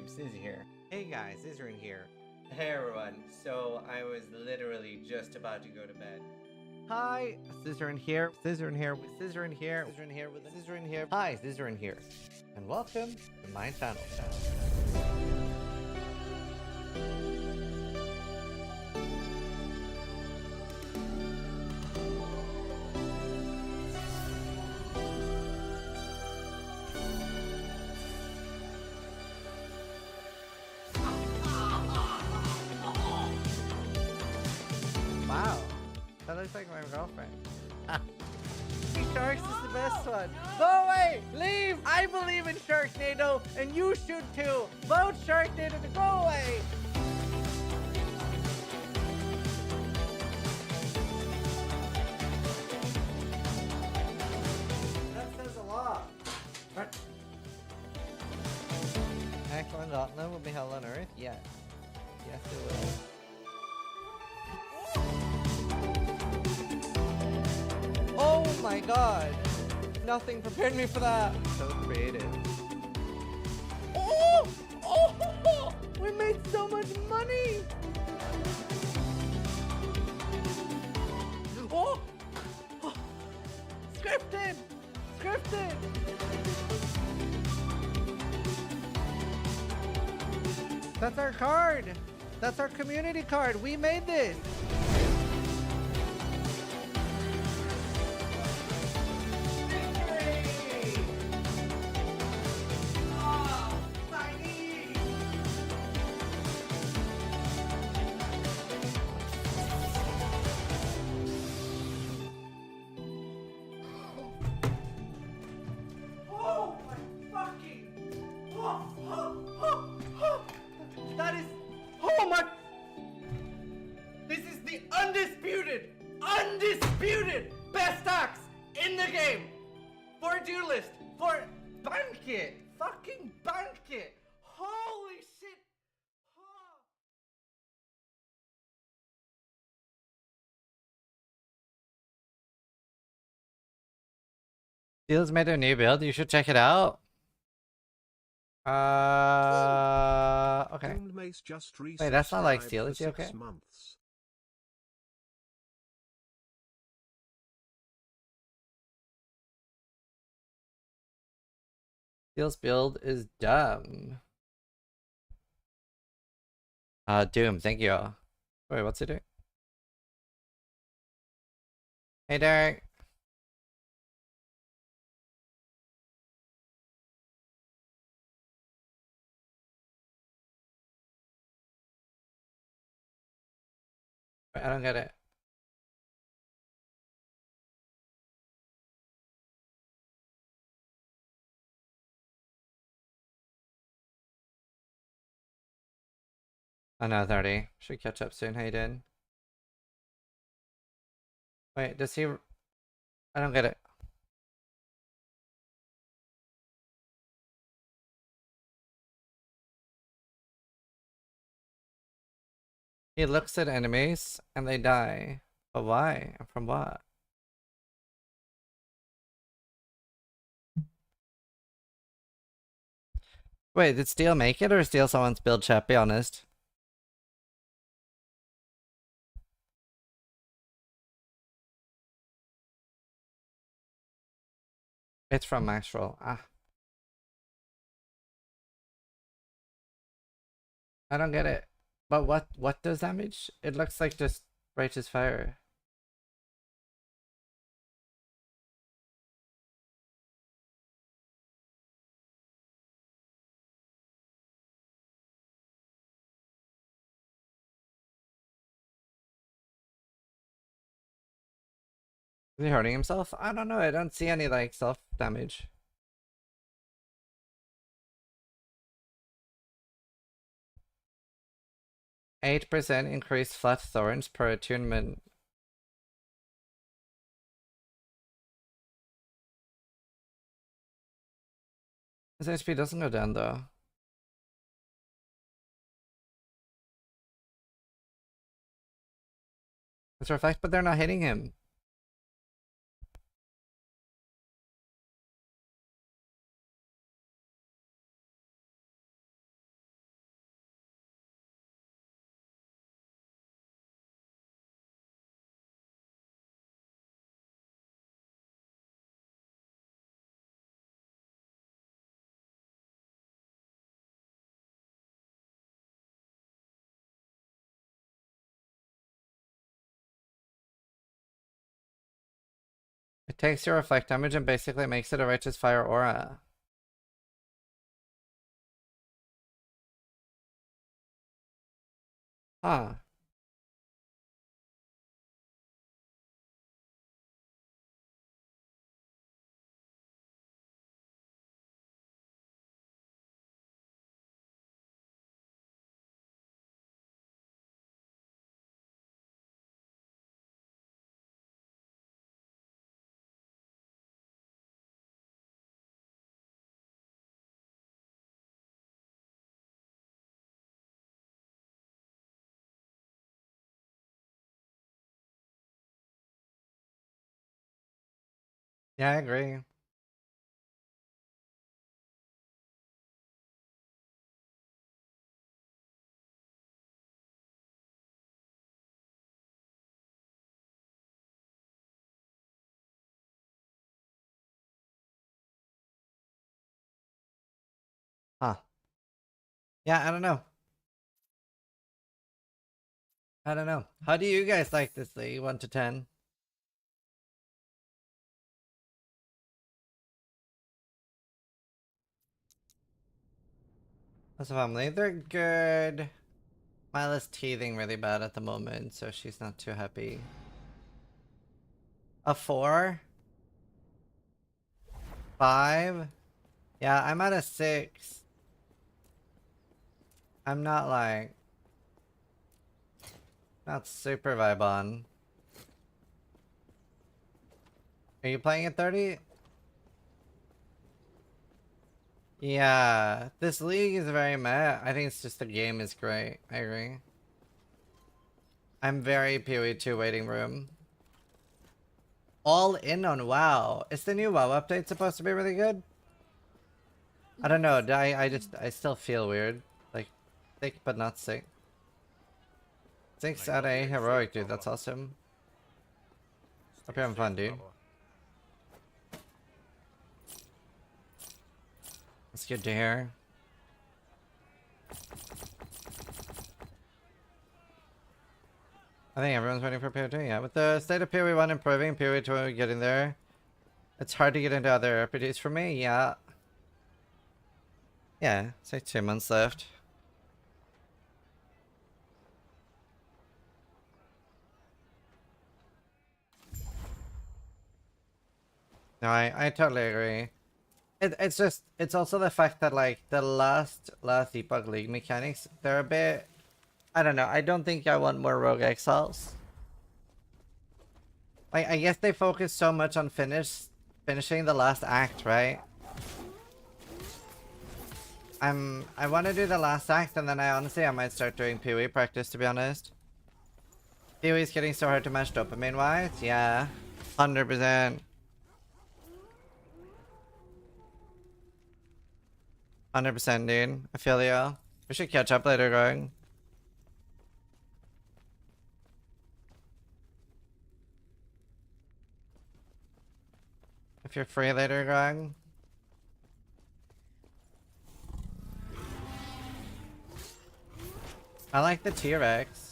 stream, Sizzy here. Hey guys, Isrin here. Hey everyone, so I was literally just about to go to bed. Hi, Scissorin here. Scissorin here with Scissorin here. Scissorin here with Scissorin here. Hi, Scissorin here. And welcome to my channel. Wow, that looks like my girlfriend. Sharks is the best one. Go away! Leave! I believe in Sharknado, and you should too. Vote Sharknado to go away! That says a lot. What? Excellent Gauntlet will be hell on Earth? Yes. Yes, it will. Oh my god! Nothing prepared me for that! So creative. Oh! Oh! We made so much money! Oh! Oh. Scripted! Scripted! That's our card! That's our community card! We made this! That is, oh my, this is the undisputed best axe in the game for duelist, for banquet, fucking banquet, holy shit. Oh. Steel's made a new build, you should check it out. Okay. Wait, that's not like Steel, is he okay? Steel's build is dumb. Doom, thank you. Wait, what's he doing? Hey, Derek. I don't get it. Oh no, 30. Should catch up soon, Hayden. Wait, does he... I don't get it. He looks at enemies and they die. But why? And from what? Wait, did Steel make it or steal someone's build, chat? Be honest. It's from Maxwell. Ah. I don't get it. But what does damage? It looks like just righteous fire. Is he hurting himself? I don't know. I don't see any like self damage. %8 increased flat thorns per attunement. His HP doesn't go down though. It's reflect, but they're not hitting him. It takes your reflect damage and basically makes it a righteous fire aura. Huh. Yeah, I agree. Huh. Yeah, I don't know. I don't know. How do you guys like this league? 1 to 10? How's the family? They're good. Mila's teething really bad at the moment, so she's not too happy. A 4? 5? Yeah, I'm at a 6. I'm not like... Not super vibe on. Are you playing at 30? Yeah, this league is very meh. I think it's just the game is great. I agree. I'm very PoE2 waiting room. All in on WoW. Is the new WoW update supposed to be really good? I don't know. I still feel weird. Like, sick but not sick. 6 out of 8 heroic, dude. That's awesome. Hope you're having fun, dude. It's good to hear. I think everyone's waiting for PoE2, yeah. With the state of PoE 1 improving, PoE 2 getting there, it's hard to get into other RPGs for me, yeah. Yeah, it's like 2 months left. No, I totally agree. It's just, it's also the fact that like the last Epoch League mechanics, they're a bit, I don't know, I don't think I want more Rogue Exiles. Like, I guess they focus so much on finishing the last act, right? I want to do the last act, and then I might start doing PoE practice, to be honest. PoE is getting so hard to match dopamine-wise? Yeah. 100%. 100%, dude. I feel you. We should catch up later, going. If you're free later, going. I like the T-Rex.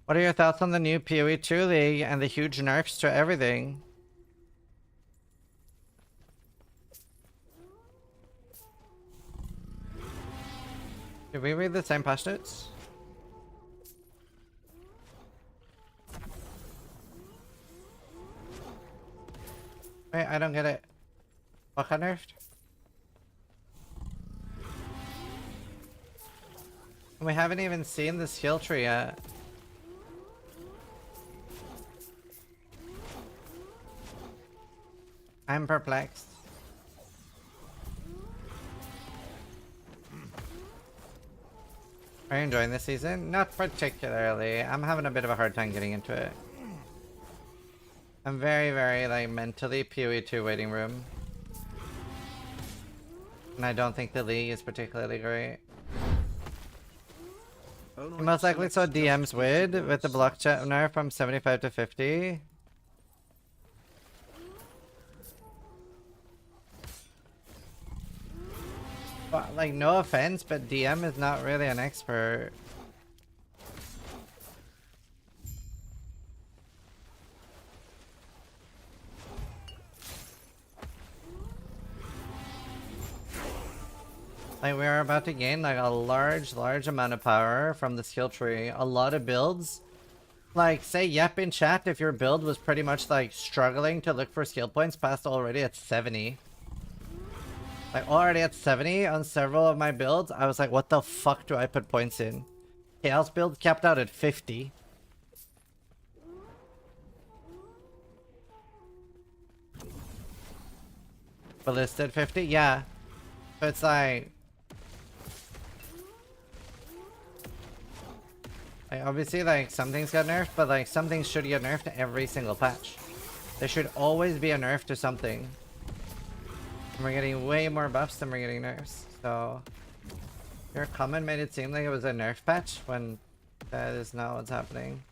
What are your thoughts on the new PoE 2 League and the huge nerfs to everything? Did we read the same patch notes? Wait, I don't get it. What got nerfed? We haven't even seen the skill tree yet. I'm perplexed. Are you enjoying this season? Not particularly. I'm having a bit of a hard time getting into it. I'm very, like, mentally PoE 2 waiting room. And I don't think the league is particularly great. You most likely saw DM's with the block chat nerf from 75 to 50. But, like, no offense, but DM is not really an expert. Like, we are about to gain like a large amount of power from the skill tree. A lot of builds. Like, say yep in chat if your build was pretty much like struggling to look for skill points past already at 70. Like, already at 70 on several of my builds, I was like, what the fuck do I put points in? Chaos build capped out at 50. Ballista at 50? Yeah. So it's like... obviously, like, some things got nerfed, but, like, some things should get nerfed every single patch. There should always be a nerf to something. And we're getting way more buffs than we're getting nerfs, so... Your comment made it seem like it was a nerf patch, when that is not what's happening.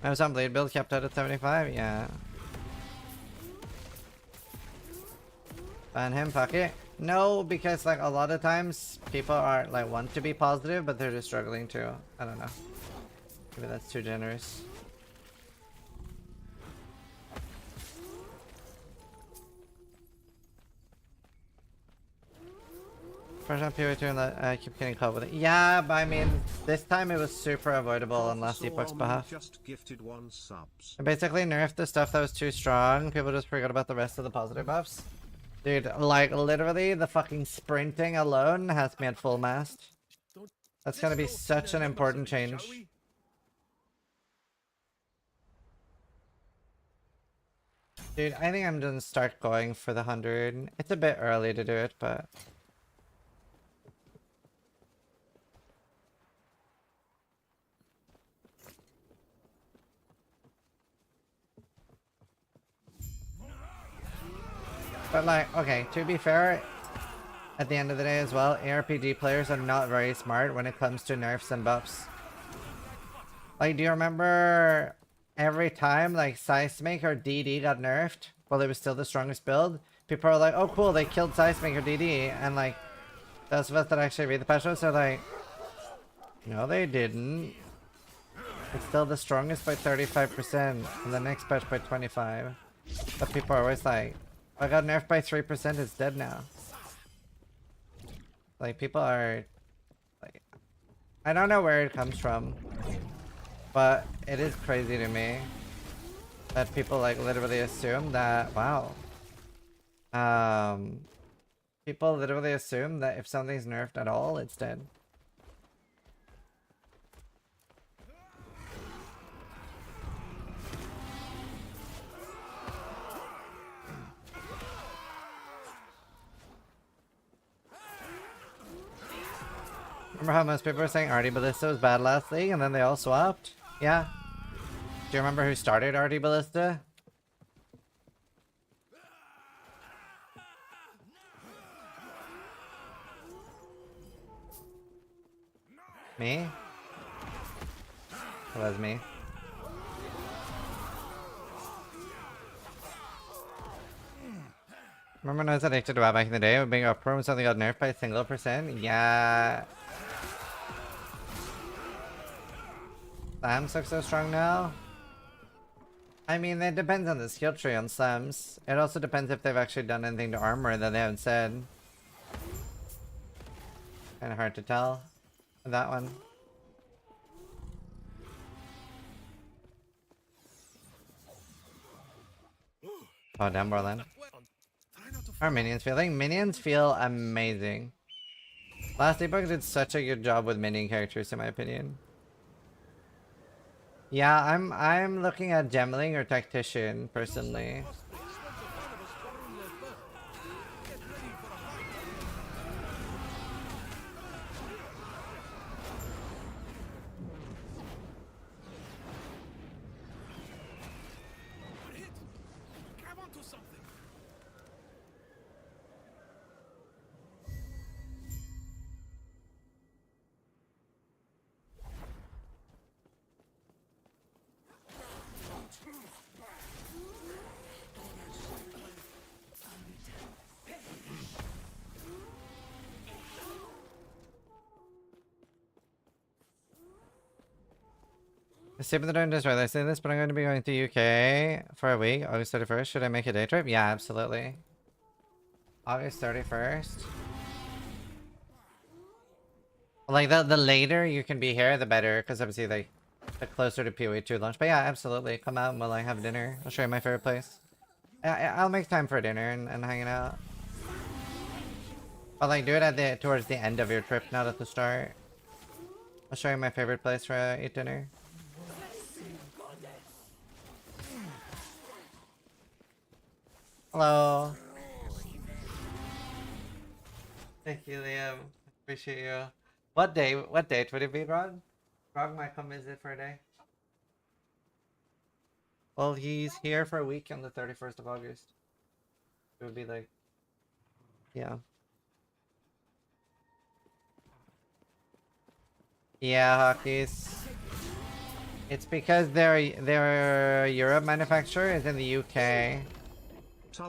I was on Blade build, kept out at 75? Yeah. Ban him, fuck it. No, because like a lot of times people are like want to be positive, but they're just struggling to. I don't know. Maybe that's too generous. First on PO2 and I keep getting caught with it. Yeah, but I mean, this time it was super avoidable on last Epoch's behalf. Just gifted 1 subs. I basically nerfed the stuff that was too strong. People just forgot about the rest of the positive buffs. Dude, like, literally, the fucking sprinting alone has me at full mast. That's gonna be such an important change. Dude, I think I'm gonna start going for the 100. It's a bit early to do it, but... But like, okay, to be fair, at the end of the day as well, ARPG players are not very smart when it comes to nerfs and buffs. Like, do you remember every time like Seismic or DD got nerfed while it was still the strongest build? People are like, oh cool, they killed Seismic or DD, and like, those of us that actually read the patch notes are like, no they didn't. It's still the strongest by 35%, and the next patch by 25%. But people are always like, I got nerfed by 3%, it's dead now. Like, people are... like, I don't know where it comes from. But it is crazy to me that people, like, literally assume that... Wow. People literally assume that if something's nerfed at all, it's dead. Remember how most people were saying Artie Ballista was bad last league and then they all swapped? Yeah. Do you remember who started Artie Ballista? Me? It was me. Remember when I was addicted to WoW back in the day? Being up when something got nerfed by a single %? Yeah. Slams look so strong now? I mean, it depends on the skill tree on Slams. It also depends if they've actually done anything to armor that they haven't said. Kinda hard to tell. That one. Oh, damn, Borland. How are minions feeling? Minions feel amazing. Last Epoch did such a good job with minion characters, in my opinion. Yeah, I'm looking at Gemling or Tactician personally. Stephen the Darn just realized I say this, but I'm going to be going to UK for a week, August 31st. Should I make a day trip? Yeah, absolutely. August 31st. Like, the later you can be here, the better, because obviously, like, the closer to PoE2 launch. But yeah, absolutely. Come out and we'll, like, have dinner. I'll show you my favorite place. I'll make time for dinner and hanging out. But, like, do it towards the end of your trip, not at the start. I'll show you my favorite place for eat dinner. Hello. Thank you, Liam. Appreciate you. What date would it be, Rod? Rod might come visit for a day. Well, he's here for a week on the 31st of August. It would be like, yeah. Yeah, Hockeys. It's because their Europe manufacturer is in the UK.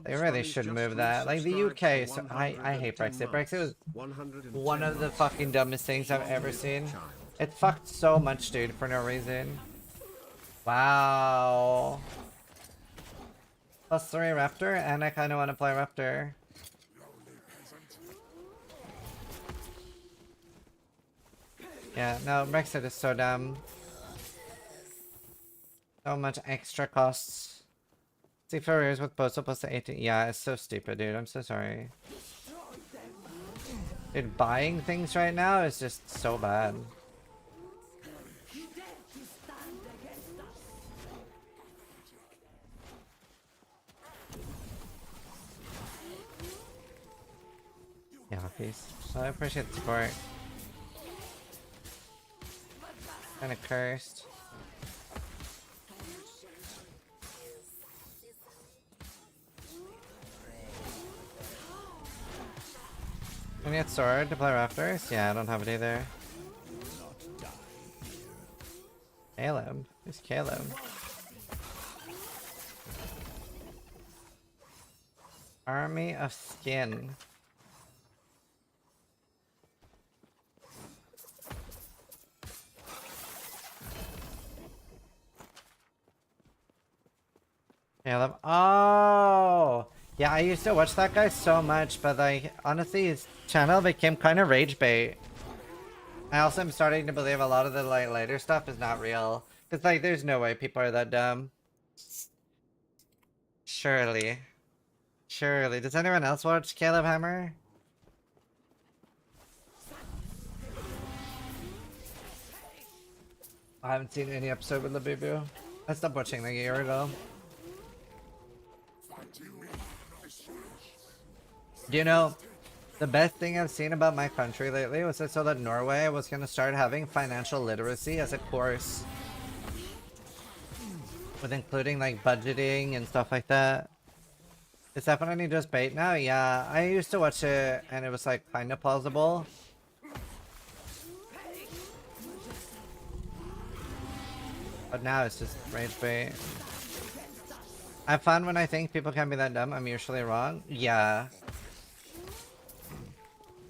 They really should move that. Like the UK, so I hate Brexit. Brexit was one of the fucking dumbest things I've ever seen. It fucked so much, dude, for no reason. Wow. +3 Raptor, and I kind of want to play Raptor. Yeah, no, Brexit is so dumb. So much extra costs. 64 years with postal plus the 18. Yeah, it's so stupid, dude. I'm so sorry. Dude, buying things right now is just so bad. Yeah, peace. Well, I appreciate the support. Kinda cursed. I need sword to play Raptors? Yeah, I don't have it either. Caleb? Who's Caleb? Army of Skin. Caleb. Oh! Yeah, I used to watch that guy so much, but like, honestly, his channel became kind of rage bait. I also am starting to believe a lot of the like later stuff is not real. It's like, there's no way people are that dumb. Surely. Surely. Does anyone else watch Caleb Hammer? I haven't seen any episode with Labubu. I stopped watching like a year ago. Do you know, the best thing I've seen about my country lately was I saw that Norway was going to start having financial literacy as a course. With including like budgeting and stuff like that. It's definitely just bait now? Yeah, I used to watch it and it was like kind of plausible. But now it's just rage bait. I found when I think people can be that dumb, I'm usually wrong. Yeah.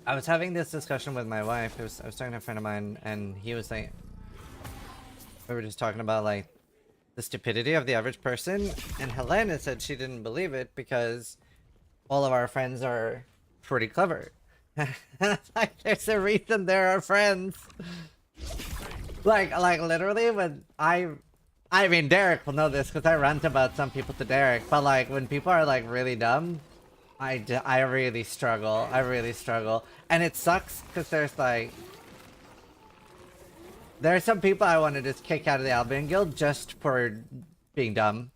I was having this discussion with my wife. I was talking to a friend of mine, and he was like, we were just talking about like the stupidity of the average person, and Helena said she didn't believe it because all of our friends are pretty clever. Like, there's a reason they're our friends. Like literally, when I mean, Derek will know this because I rant about some people to Derek, but like when people are like really dumb, I really struggle. I really struggle. And it sucks because there's like... There are some people I want to just kick out of the Albion Guild just for being dumb.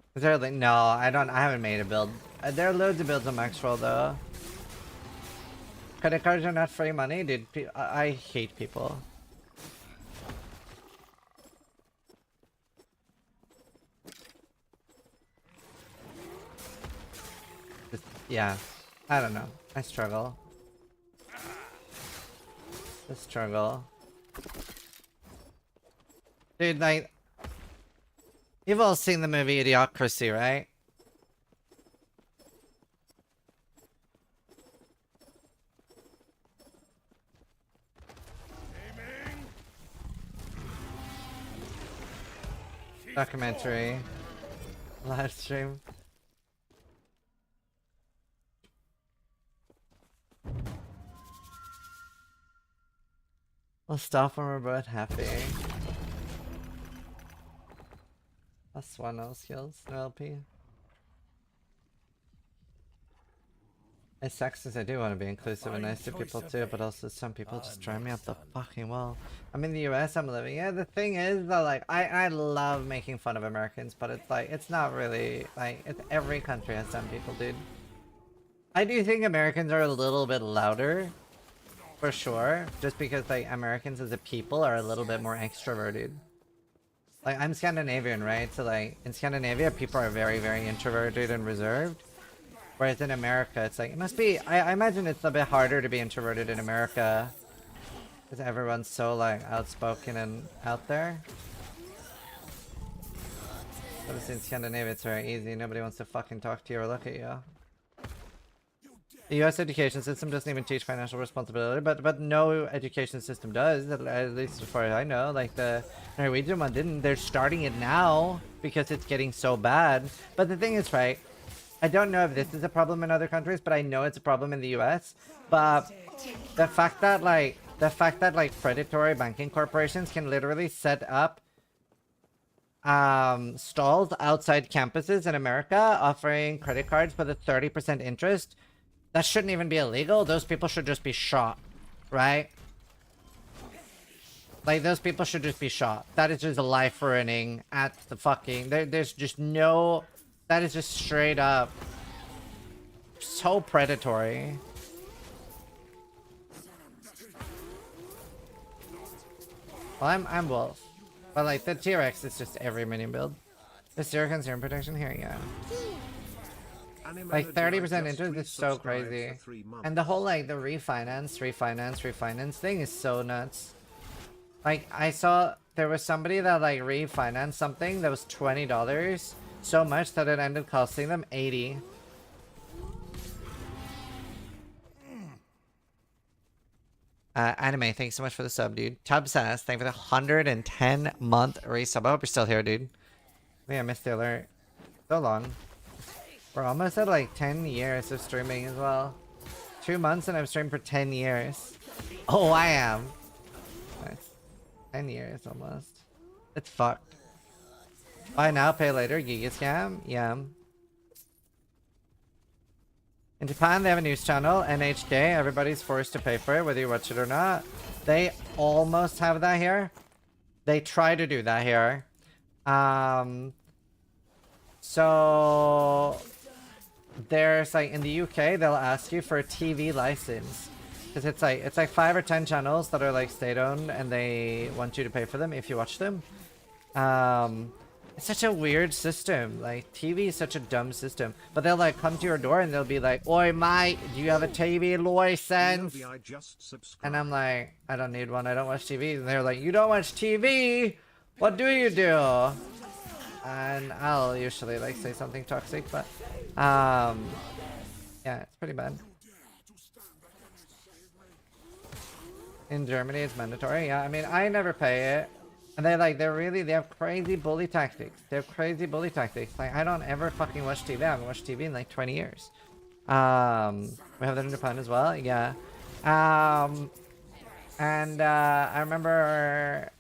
Because they're like, no, I haven't made a build. There are loads of builds on Maxwell though. Credit cards are not free money, dude. I hate people. Yeah, I don't know. I struggle. I struggle. Dude, like... You've all seen the movie Idiocracy, right? documentary live stream. We'll stop when we're both happy. Plus 1 no skills, no LP. It sucks because I do want to be inclusive and nice to people too, but also some people just drive me up the fucking wall. I'm in the US, I'm living. Yeah, the thing is that like, I love making fun of Americans, but it's like, it's not really, like, it's every country has some people, dude. I do think Americans are a little bit louder, for sure, just because like Americans as a people are a little bit more extroverted. Like, I'm Scandinavian, right? So like, in Scandinavia, people are very, very introverted and reserved. Whereas in America, it's like, it must be, I imagine it's a bit harder to be introverted in America. Because everyone's so like outspoken and out there. But in Scandinavia, it's very easy. Nobody wants to fucking talk to you or look at you. The US education system doesn't even teach financial responsibility, but no education system does, at least as far as I know. Like the Norwegian one didn't. They're starting it now because it's getting so bad. But the thing is, right, I don't know if this is a problem in other countries, but I know it's a problem in the US. But the fact that like predatory banking corporations can literally set up stalls outside campuses in America offering credit cards with a 30% interest, that shouldn't even be illegal. Those people should just be shot, right? Like, those people should just be shot. That is just a life ruining at the fucking... There's just no... That is just straight up so predatory. Well, I'm Wolf. But like, the T-Rex is just every minion build. The zero concern protection here, yeah. Like 30% interest is so crazy. And the whole like the refinance thing is so nuts. Like I saw there was somebody that like refinanced something that was $20 so much that it ended costing them $80. Anime, thanks so much for the sub, dude. Tub says, thank you for the 110-month resub. I hope you're still here, dude. Yeah, I missed the alert. So long. We're almost at like 10 years of streaming as well. 2 months and I've streamed for 10 years. Oh, I am. Nice. 10 years almost. It's fucked. Buy now, pay later. Giga scam? Yeah. In Japan, they have a news channel, NHK. Everybody's forced to pay for it, whether you watch it or not. They almost have that here. They try to do that here. So there's like in the UK, they'll ask you for a TV license because it's like 5 or 10 channels that are like state-owned, and they want you to pay for them if you watch them. It's such a weird system. Like, TV is such a dumb system. But they'll like come to your door and they'll be like, "Oi, mate, do you have a TV license?" And I'm like, "I don't need one. I don't watch TV." And they're like, "You don't watch TV? What do you do?" And I'll usually like say something toxic, but yeah, it's pretty bad. In Germany, it's mandatory. Yeah, I mean, I never pay it. And they have crazy bully tactics. They have crazy bully tactics. Like, I don't ever fucking watch TV. I haven't watched TV in like 20 years. We have that in Japan as well. Yeah. I remember,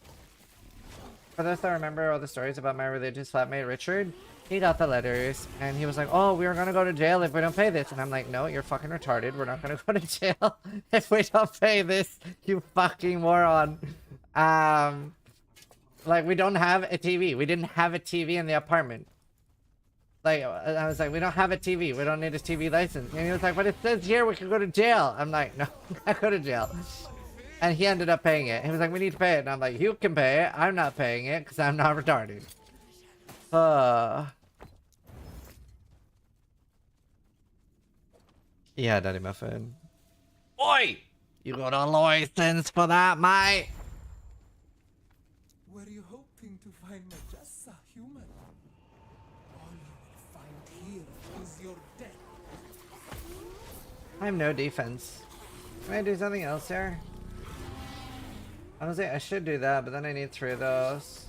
for those that remember all the stories about my religious flatmate Richard, he got the letters and he was like, "Oh, we are gonna go to jail if we don't pay this." And I'm like, "No, you're fucking retarded. We're not gonna go to jail if we don't pay this, you fucking moron." Like, we don't have a TV. We didn't have a TV in the apartment. Like, I was like, "We don't have a TV. We don't need a TV license." And he was like, "But it says here we could go to jail." I'm like, "No, I go to jail." And he ended up paying it. He was like, "We need to pay it." And I'm like, "You can pay it. I'm not paying it because I'm not retarded." Yeah, Daddy Muffin. Oi! You got a license for that, mate? Were you hoping to find me just a human? All you will find here is your death. I have no defense. Can I do something else here? Honestly, I should do that, but then I need 3 of those.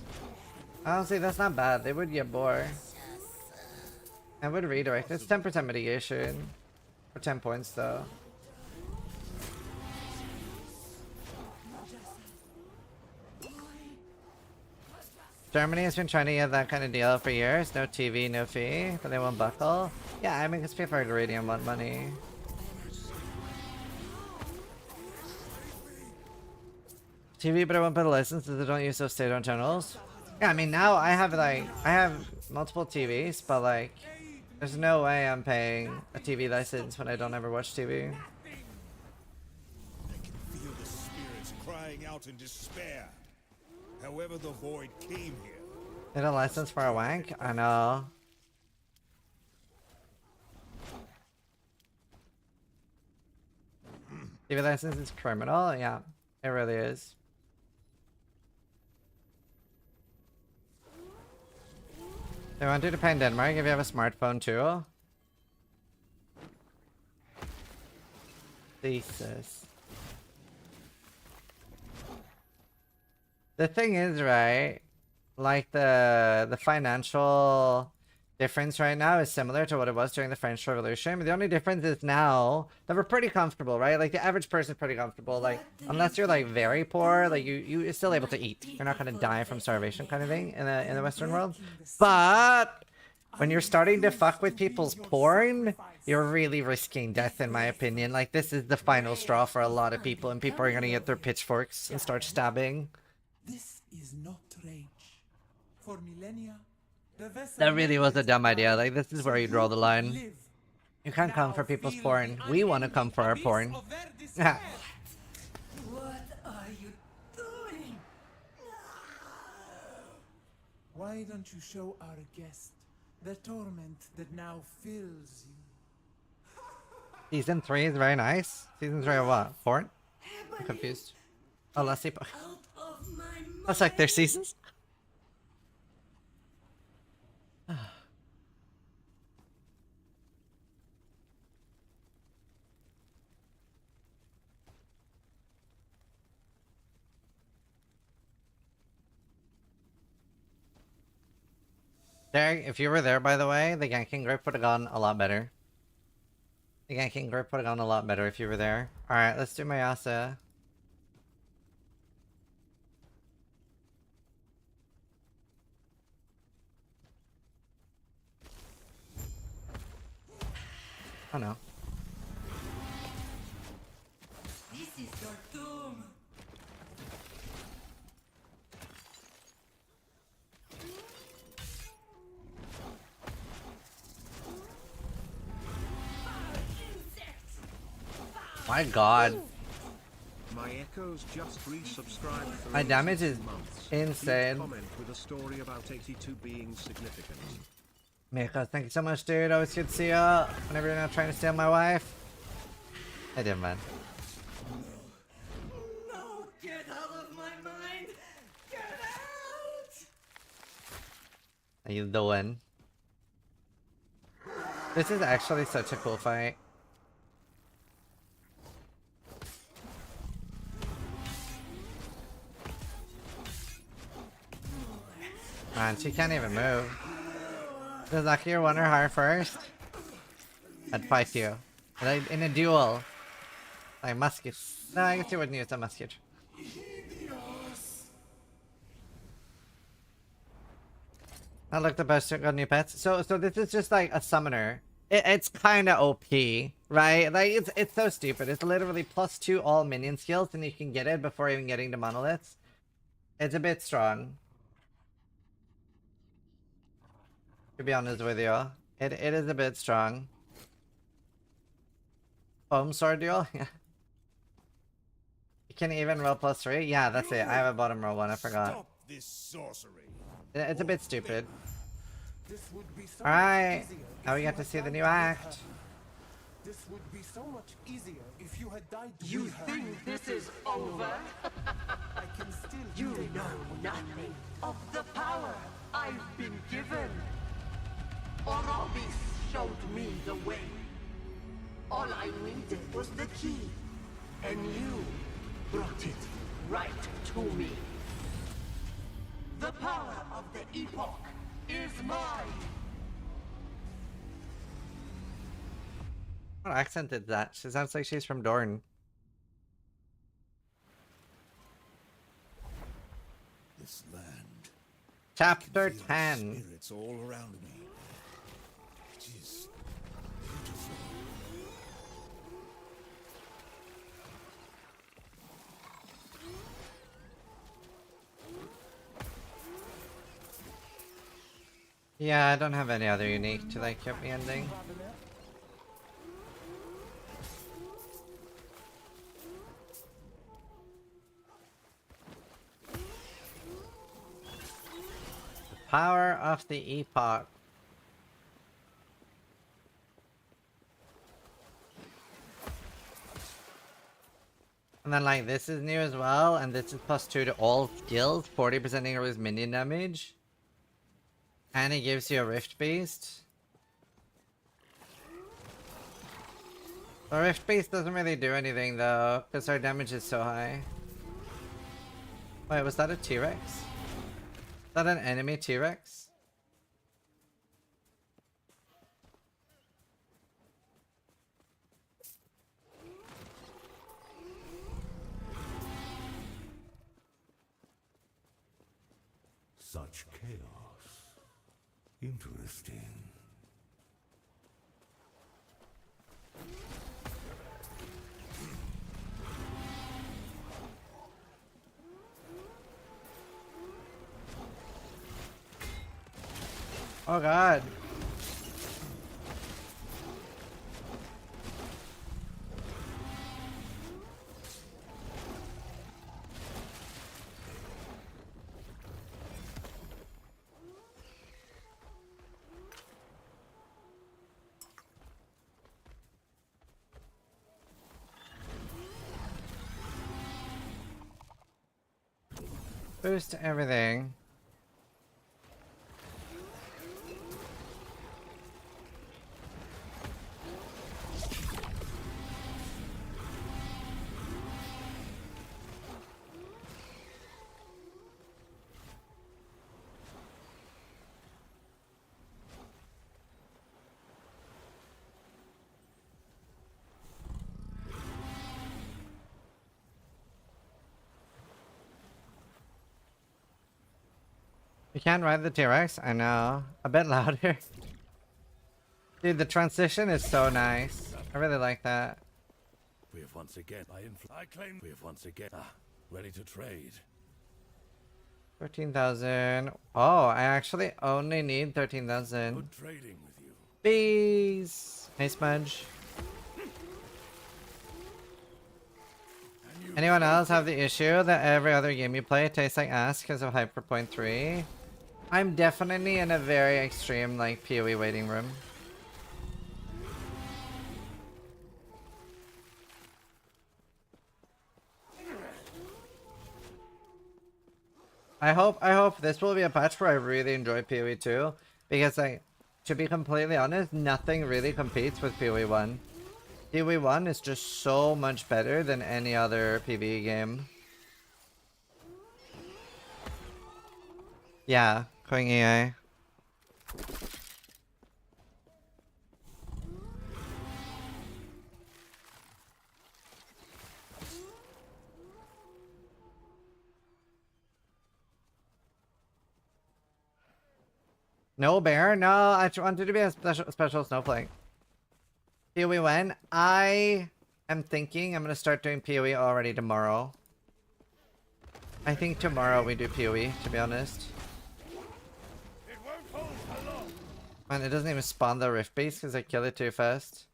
Honestly, that's not bad. They would get more. I would redirect. It's 10% mitigation. For 10 points, though. Germany has been trying to get that kind of deal for years. No TV, no fee, but they won't buckle. Yeah, I mean, because people are greedy and want money. TV, but I won't put a license because they don't use those state-owned channels. Yeah, I mean, now I have multiple TVs, but like, there's no way I'm paying a TV license when I don't ever watch TV. I can feel the spirits crying out in despair. However the void came here. Need a license for a wank? I know. TV license is criminal? Yeah, it really is. They want you to pay in Denmark if you have a smartphone too? Jesus. The thing is, right, like the financial difference right now is similar to what it was during the French Revolution. But the only difference is now that we're pretty comfortable, right? Like the average person's pretty comfortable. Like unless you're like very poor, like you're still able to eat. You're not gonna die from starvation kind of thing in the Western world. But when you're starting to fuck with people's porn, you're really risking death, in my opinion. Like this is the final straw for a lot of people, and people are gonna get their pitchforks and start stabbing. This is not rage. For millennia, the vessel That really was a dumb idea. Like, this is where you draw the line. live. You can't come for people's porn. We want to come for our porn. What are you doing? Why don't you show our guest the torment that now fills you? Season 3 is very nice. Season 3 of what? Porn? I'm confused. Oh, let's see. That's like their seasons? Derek, if you were there, by the way, the ganking grip would have gone a lot better. The ganking grip would have gone a lot better if you were there. Alright, let's do Mayasa. Oh no. This is your doom. My god. My echoes just resubscribed for My damage is 6 months. insane. Please comment with a story about 82 being significant. Miko, thank you so much, dude. Always good to see ya. Whenever you're not trying to steal my wife. I did, man. No, get out of my mind. Get out. How you doing? This is actually such a cool fight. Man, she can't even move. Does Akir want her heart first? I'd fight you. Like, in a duel. Like musket. No, I guess you wouldn't use a musket. I look the best got new pets. So this is just like a summoner. It's kinda OP, right? Like it's so stupid. It's literally +2 all minion skills and you can get it before even getting to monoliths. It's a bit strong. To be honest with you. It is a bit strong. Foam sword duel? Yeah. You can even roll +3? Yeah, that's it. I have a bottom roll one, I forgot. Stop this sorcery. It's a bit stupid. This would be so Alright, much easier now we if get you to had see the died new with act. her. This would be so much easier if you had died You with her. think this is over? I can still You take know nothing of the power I've been given. Orobis showed me the way. All I needed was the key, and you brought it right to me. The power power of the Epoch is mine. What accent is that? She sounds like she's from Dorne. This land. Chapter Feel the 10. spirits all around me. It is beautiful. Yeah, I don't have any other unique to like keep me ending. Power of the Epoch. And then like this is new as well, and this is +2 to all skills, 40% increase minion damage. And it gives you a Rift Beast. The Rift Beast doesn't really do anything though, because our damage is so high. Wait, was that a T-Rex? Is that an enemy T-Rex? Such chaos. Interesting. Oh god. Boost everything. You can't ride the T-Rex? I know. A bit louder. Dude, the transition is so nice. I really like that. We have once again, I claim we have once again, ready to trade. 13,000. Oh, I actually only need 13,000. Good trading with you. Bees! Hey, Smudge. Anyone else have the issue that every other game you play tastes like ass because of Hyper Point 3? I'm definitely in a very extreme, like, PoE waiting room. I hope this will be a patch where I really enjoy PoE 2, because, like, to be completely honest, nothing really competes with PoE 1. PoE 1 is just so much better than any other PvE game. Yeah, going EA. No bear? No, I wanted to be a special snowflake. PoE when? I am thinking I'm gonna start doing PoE already tomorrow. I think tomorrow we do PoE, to be honest. Man, it doesn't even spawn the Rift Beast because I kill it too fast.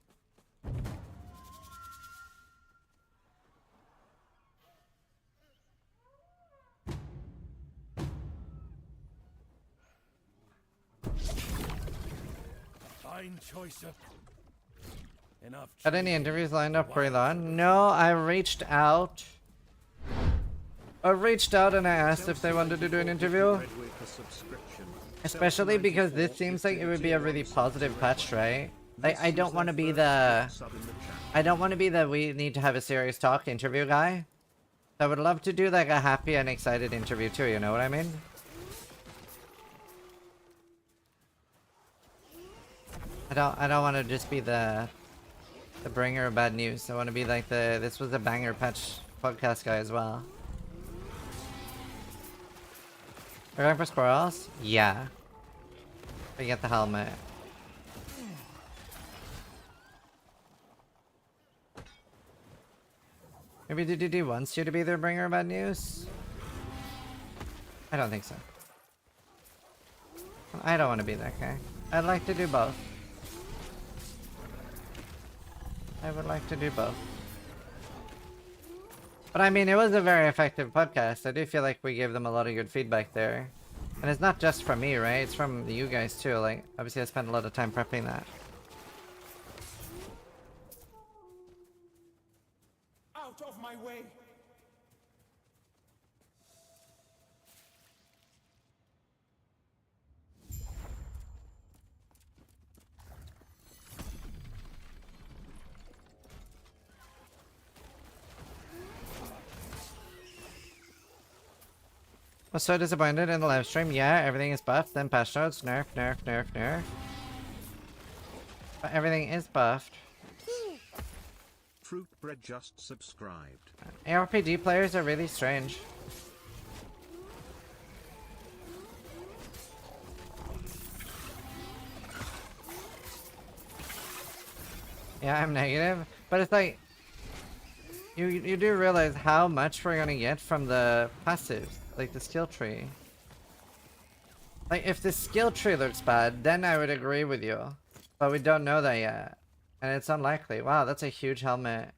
Fine choice of enough. Got any interviews lined up for Elon? No, I reached out. And I asked if they wanted to do an interview. Especially because this seems like it would be a really positive patch, right? Like, I don't want to be the we need to have a serious talk interview guy. I would love to do like a happy and excited interview too, you know what I mean? I don't want to just be the bringer of bad news. I want to be like the this was a banger patch podcast guy as well. We're going for squirrels? Yeah. We get the helmet. Maybe DDD wants you to be the bringer of bad news? I don't think so. I don't want to be that guy. I'd like to do both. I would like to do both. But I mean, it was a very effective podcast. I do feel like we gave them a lot of good feedback there. And it's not just from me, right? It's from you guys too. Like, obviously I spent a lot of time prepping that. Out of my way! Was so disappointed in the live stream. Yeah, everything is buffed, then patch notes, nerf, nerf, nerf, nerf. But everything is buffed. Fruit Bread just subscribed. ARPG players are really strange. Yeah, I'm negative, but it's like you do realize how much we're gonna get from the passives, like the skill tree. Like if the skill tree looks bad, then I would agree with you, but we don't know that yet, and it's unlikely. Wow, that's a huge helmet.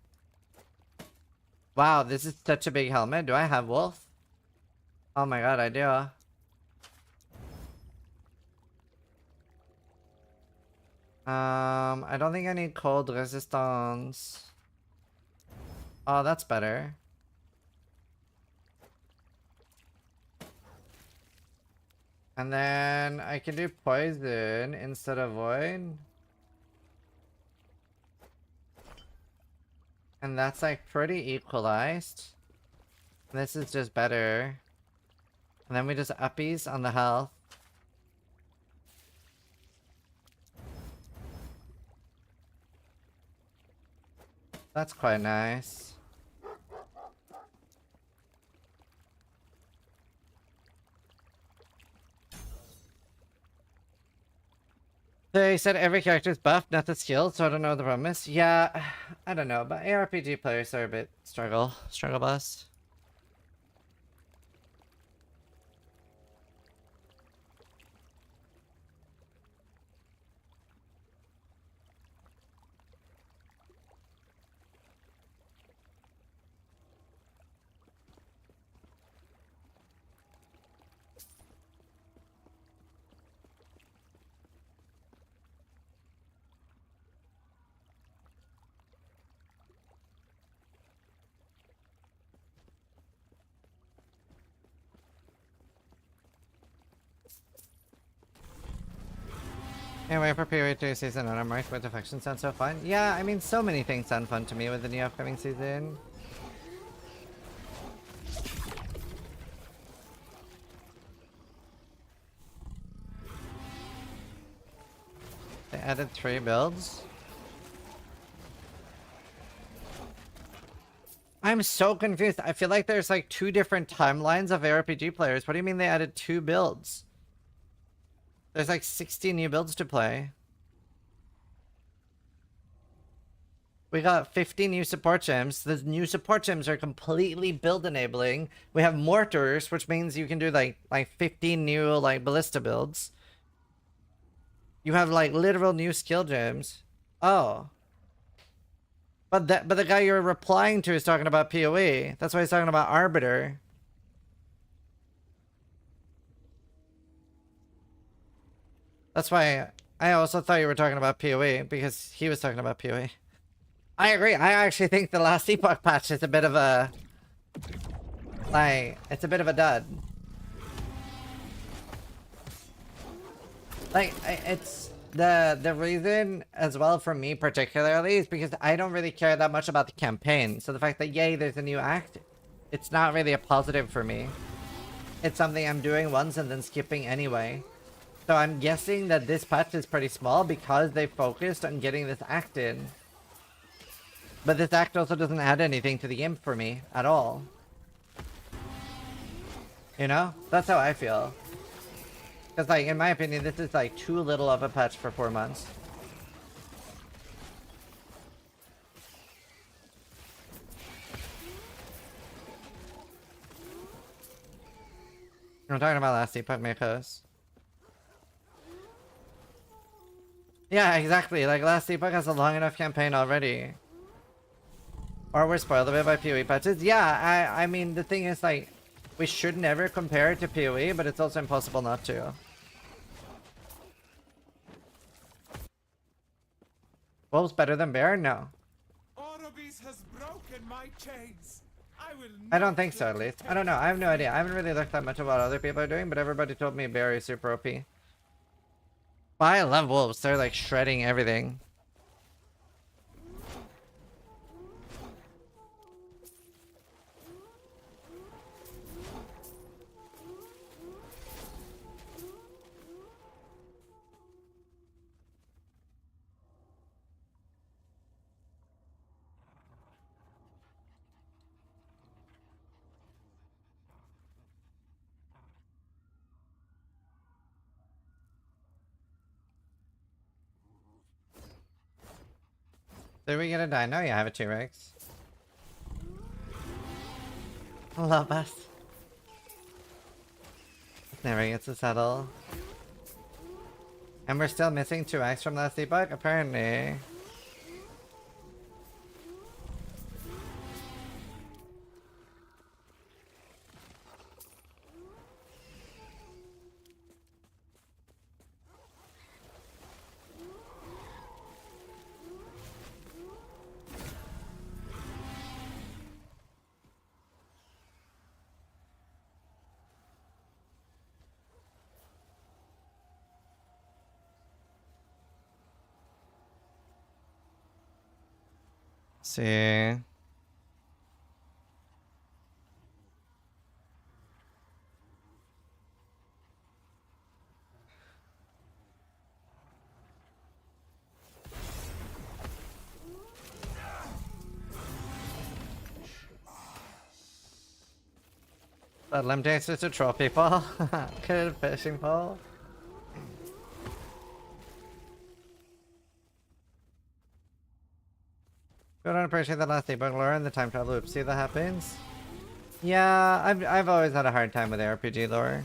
Wow, this is such a big helmet. Do I have wolf? Oh my god, I do. I don't think I need cold resistance. Oh, that's better. And then I can do poison instead of void. And that's like pretty equalized. This is just better. And then we just uppies on the health. That's quite nice. They said every character is buffed, not the skill, so I don't know what the problem is. Yeah, I don't know, but ARPG players are a bit struggle bus. Anyway, for POE2 season and I'm right with affection sounds so fun. Yeah, I mean, so many things sound fun to me with the new upcoming season. They added 3 builds. I'm so confused. I feel like there's like 2 different timelines of ARPG players. What do you mean they added 2 builds? There's like 60 new builds to play. We got 50 new support gems. The new support gems are completely build enabling. We have mortars, which means you can do like 15 new like ballista builds. You have like literal new skill gems. Oh. But the guy you're replying to is talking about PoE. That's why he's talking about Arbiter. That's why I also thought you were talking about PoE, because he was talking about PoE. I agree. I actually think the last Epoch patch is a bit of a... like, it's a bit of a dud. Like, it's... The reason, as well, for me particularly, is because I don't really care that much about the campaign. So the fact that, yay, there's a new act, it's not really a positive for me. It's something I'm doing once and then skipping anyway. So I'm guessing that this patch is pretty small because they focused on getting this act in. But this act also doesn't add anything to the game for me at all. You know? That's how I feel. Because, like, in my opinion, this is, like, too little of a patch for 4 months. I'm talking about last Epoch Makos. Yeah, exactly. Like, last Epoch has a long enough campaign already. Or we're spoiled a bit by PoE patches. Yeah, I mean, the thing is, like, we should never compare it to PoE, but it's also impossible not to. Wolves better than Bear? No. Orobis has broken my chains. I don't think so, at least. I don't know. I have no idea. I haven't really looked that much at what other people are doing, but everybody told me Bear is super OP. But I love wolves. They're, like, shredding everything. Did we get a dino? Yeah, I have a T-Rex. Love us. Never gets to settle. And we're still missing 2 X from last debug, apparently. See. But limb dance is to troll people. Good fishing pole. I don't appreciate the last debug lore and the time travel oopsie that happens. Yeah, I've always had a hard time with RPG lore.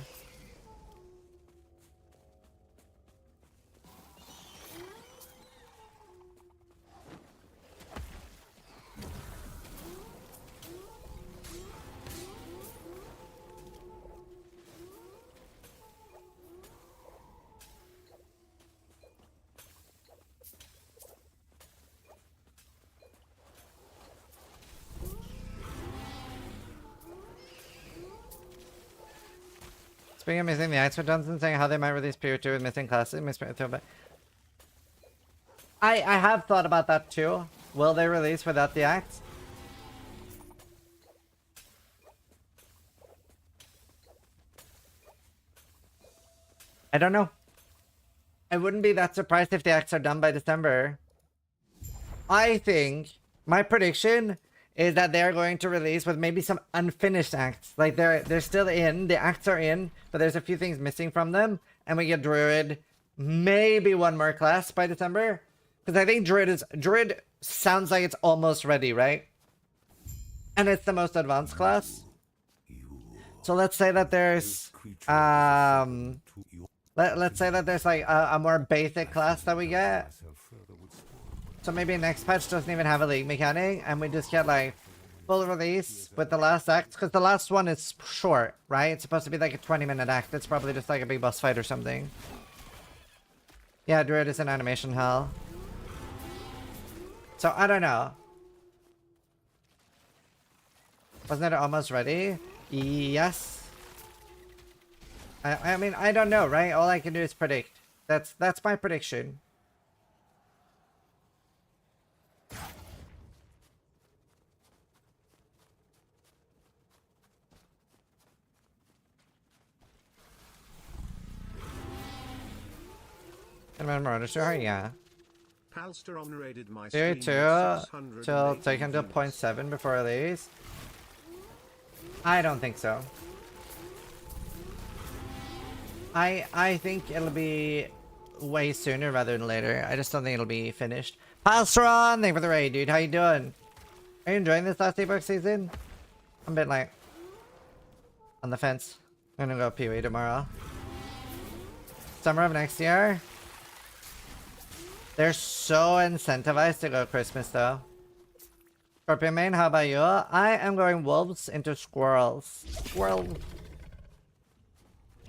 Speaking of missing the acts for Johnson saying how they might release PO2 with missing classes, I have thought about that too. Will they release without the acts? I don't know. I wouldn't be that surprised if the acts are done by December. I think my prediction is that they're going to release with maybe some unfinished acts. Like they're still in, the acts are in, but there's a few things missing from them, and we get Druid, maybe one more class by December. Because I think Druid sounds like it's almost ready, right? And it's the most advanced class. So let's say that there's let's say that there's like a more basic class that we get. So maybe next patch doesn't even have a league mechanic, and we just get like full release with the last act, because the last one is short, right? It's supposed to be like a 20-minute act. It's probably just like a big boss fight or something. Yeah, Druid is in animation hell. So I don't know. Wasn't it almost ready? Yes. I mean, I don't know, right? All I can do is predict. That's my prediction. Cinnamon Marauder Star, yeah. Palster rated my Tier stream 2 with till 680 taken to views. 0.7 before release. I don't think so. I think it'll be way sooner rather than later. I just don't think it'll be finished. Palstron, thank you for the raid, dude. How you doing? Are you enjoying this last Epoch season? I'm a bit like on the fence. I'm gonna go PoE tomorrow. Summer of next year. They're so incentivized to go Christmas though. Scorpion main, how about you? I am going wolves into squirrels. Squirrel.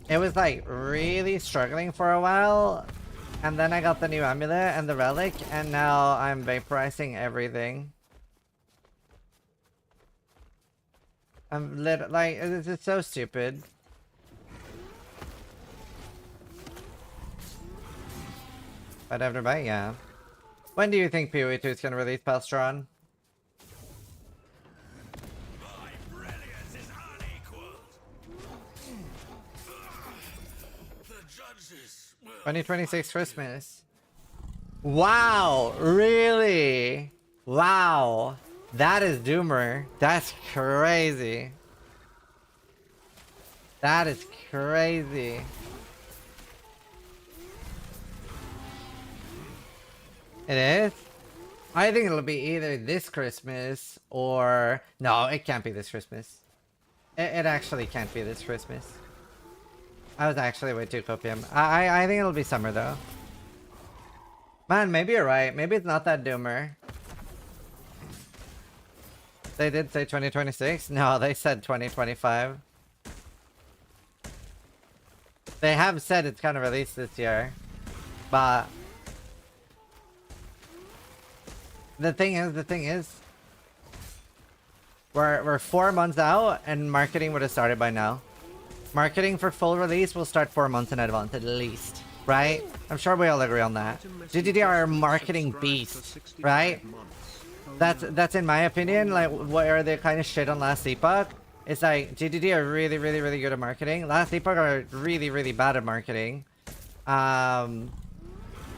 It was like really struggling for a while. And then I got the new amulet and the relic. And now I'm vaporizing everything. I'm like, it's so stupid. But everybody, yeah. When do you think PoE 2 is gonna release, Palstron? My brilliance is unequaled. The judges will 2026 Christmas. Wow, really? Wow. That is Doomer. That's crazy. That is crazy. It is? I think it'll be either this Christmas or... No, it can't be this Christmas. It actually can't be this Christmas. I was actually way too copium. I think it'll be summer though. Man, maybe you're right. Maybe it's not that Doomer. They did say 2026? No, they said 2025. They have said it's gonna release this year. But... The thing is, we're 4 months out and marketing would have started by now. Marketing for full release will start 4 months in advance at least, right? I'm sure we all agree on that. GGD are a marketing beast, right? That's in my opinion, like what are they kind of shit on last Epoch? It's like GGD are really good at marketing. Last Epoch are really bad at marketing.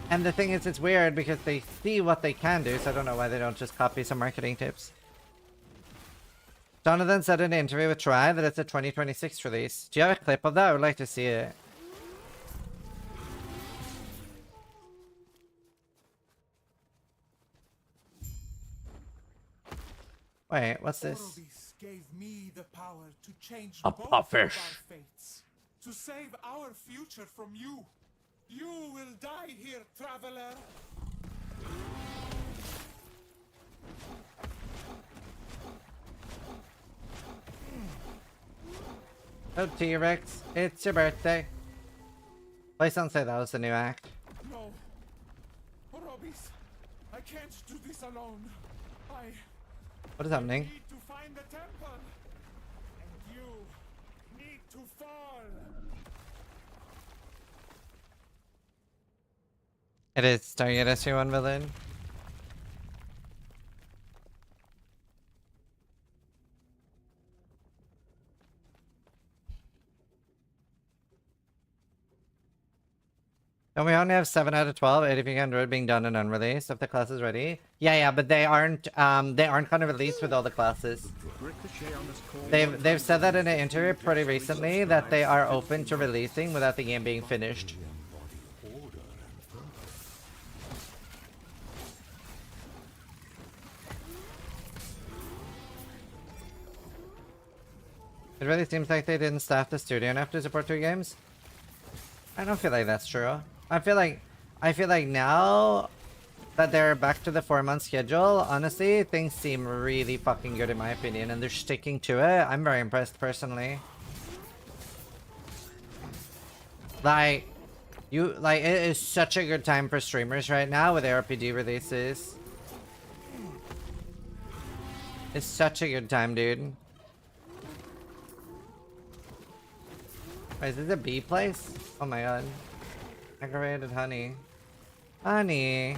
And the thing is, it's weird because they see what they can do, so I don't know why they don't just copy some marketing tips. Jonathan said in an interview with Try that it's a 2026 release. Do you have a clip of that? I would like to see it. Wait, what's this? Orobis gave me the power to change A both of our puffish. fates. To save our future from you. You will die here, traveler. Oh, T-Rex, it's your birthday. Please don't say that was the new act. No. Orobis, I can't do this alone. What is happening? Need to find the temple. And you need to fall. It is Target SU1 villain. Don't we only have 7 out of 12 ADP Android being done and unreleased if the class is ready? Yeah, but they aren't gonna release with all the classes. They've said that in an interview pretty recently that they are open to releasing without the game being finished. It really seems like they didn't staff the studio enough to support 2 games. I don't feel like that's true. I feel like now that they're back to the 4-month schedule, honestly, things seem really fucking good in my opinion, and they're sticking to it. I'm very impressed personally. Like, it is such a good time for streamers right now with ARPG releases. It's such a good time, dude. Wait, is this a bee place? Oh my god. Aggravated honey. Honey. I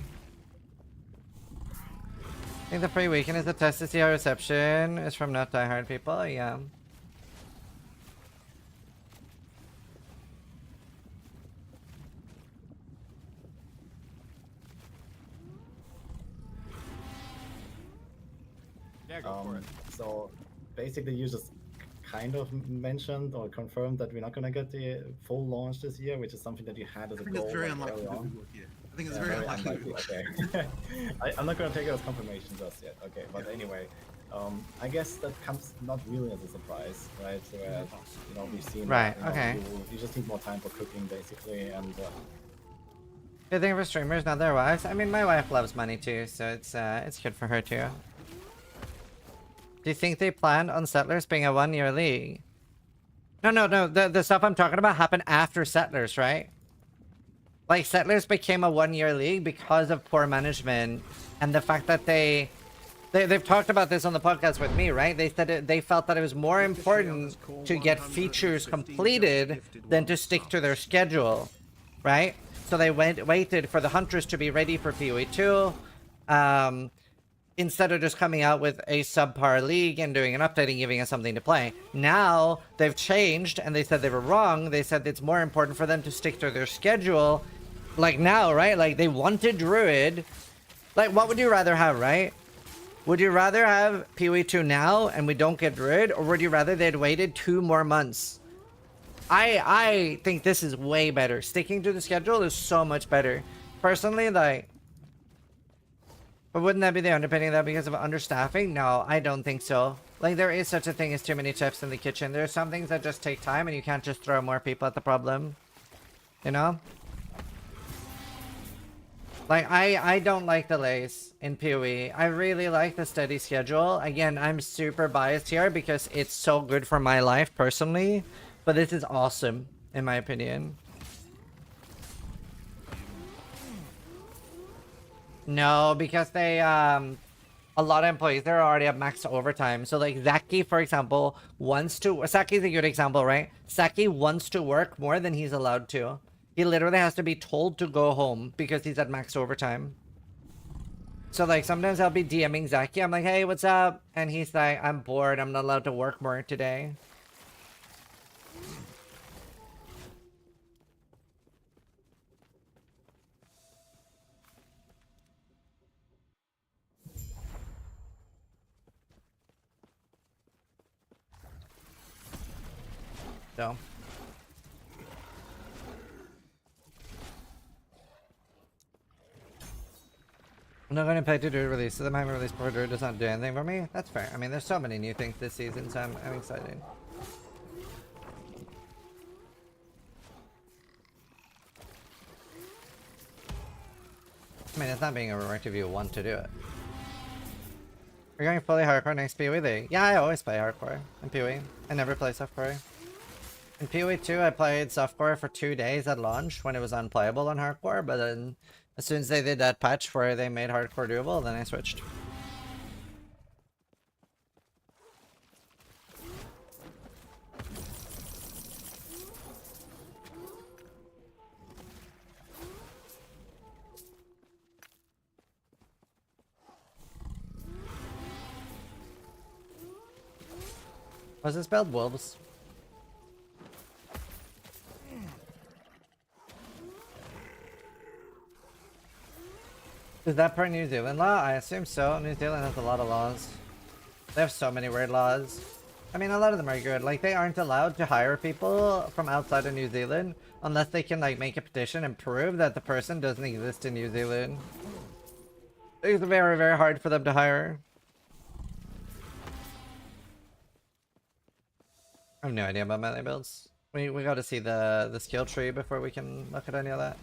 think the free weekend is a test to see how reception is from not diehard people. Yeah. Yeah, go for it. So basically, you just kind of mentioned or confirmed that we're not gonna get the full launch this year, which is something that you had as a I think goal it's very like, unlikely early that we on. will here. I think it's Yeah, very unlikely we will. Okay. I'm not gonna take it as confirmation just yet. Okay, but anyway, I guess that comes not really as a surprise, right? Where, you know, we've seen Right, that, okay. you just need more time for cooking, basically, and Good thing for streamers, not their wives. I mean, my wife loves money too, so it's good for her too. Do you think they planned on Settlers being a 1-year league? No. The stuff I'm talking about happened after Settlers, right? Like, Settlers became a 1-year league because of poor management and the fact that they've talked about this on the podcast with me, right? They said they felt that it was more important to get features completed than to stick to their schedule, right? So they waited for the hunters to be ready for PoE 2, instead of just coming out with a subpar league and doing an update and giving us something to play. Now they've changed and they said they were wrong. They said it's more important for them to stick to their schedule. Like now, right? Like they wanted Druid. Like, what would you rather have, right? Would you rather have PoE 2 now and we don't get Druid, or would you rather they'd waited 2 more months? I think this is way better. Sticking to the schedule is so much better. Personally, like, but wouldn't that be the underpinning of that because of understaffing? No, I don't think so. Like, there is such a thing as too many chefs in the kitchen. There's some things that just take time and you can't just throw more people at the problem. You know? Like, I don't like delays in PoE. I really like the steady schedule. Again, I'm super biased here because it's so good for my life personally. But this is awesome, in my opinion. No, because they, a lot of employees, they're already at max overtime. So, like, Zaki, for example, Saki's a good example, right? Saki wants to work more than he's allowed to. He literally has to be told to go home because he's at max overtime. So, like, sometimes I'll be DMing Zaki. I'm like, hey, what's up? And he's like, I'm bored. I'm not allowed to work more today. So. I'm not going to pay to do a release, so the having release before Druid does not do anything for me. That's fair. I mean, there's so many new things this season, so I'm excited. I mean, it's not being overworked if you want to do it. We're going fully hardcore next PoE league. Yeah, I always play hardcore in PoE. I never play softcore. In PoE 2, I played softcore for 2 days at launch when it was unplayable on hardcore, but then as soon as they did that patch where they made hardcore doable, then I switched. Was it spelled wolves? Is that per New Zealand law? I assume so. New Zealand has a lot of laws. They have so many weird laws. I mean, a lot of them are good. Like, they aren't allowed to hire people from outside of New Zealand unless they can, like, make a petition and prove that the person doesn't exist in New Zealand. It's very, very hard for them to hire. I have no idea about melee builds. We gotta see the skill tree before we can look at any of that.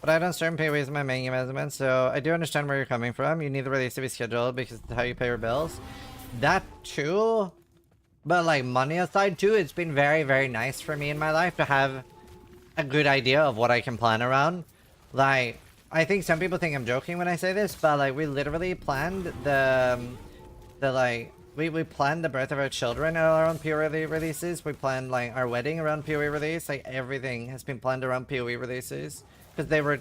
But I don't stream PoE as my main game element, so I do understand where you're coming from. You need the release to be scheduled because it's how you pay your bills. That too, but like money aside too, it's been very, very nice for me in my life to have a good idea of what I can plan around. Like, I think some people think I'm joking when I say this, but like we literally planned we planned the birth of our children around PoE releases. We planned like our wedding around PoE release. Like everything has been planned around PoE releases because they were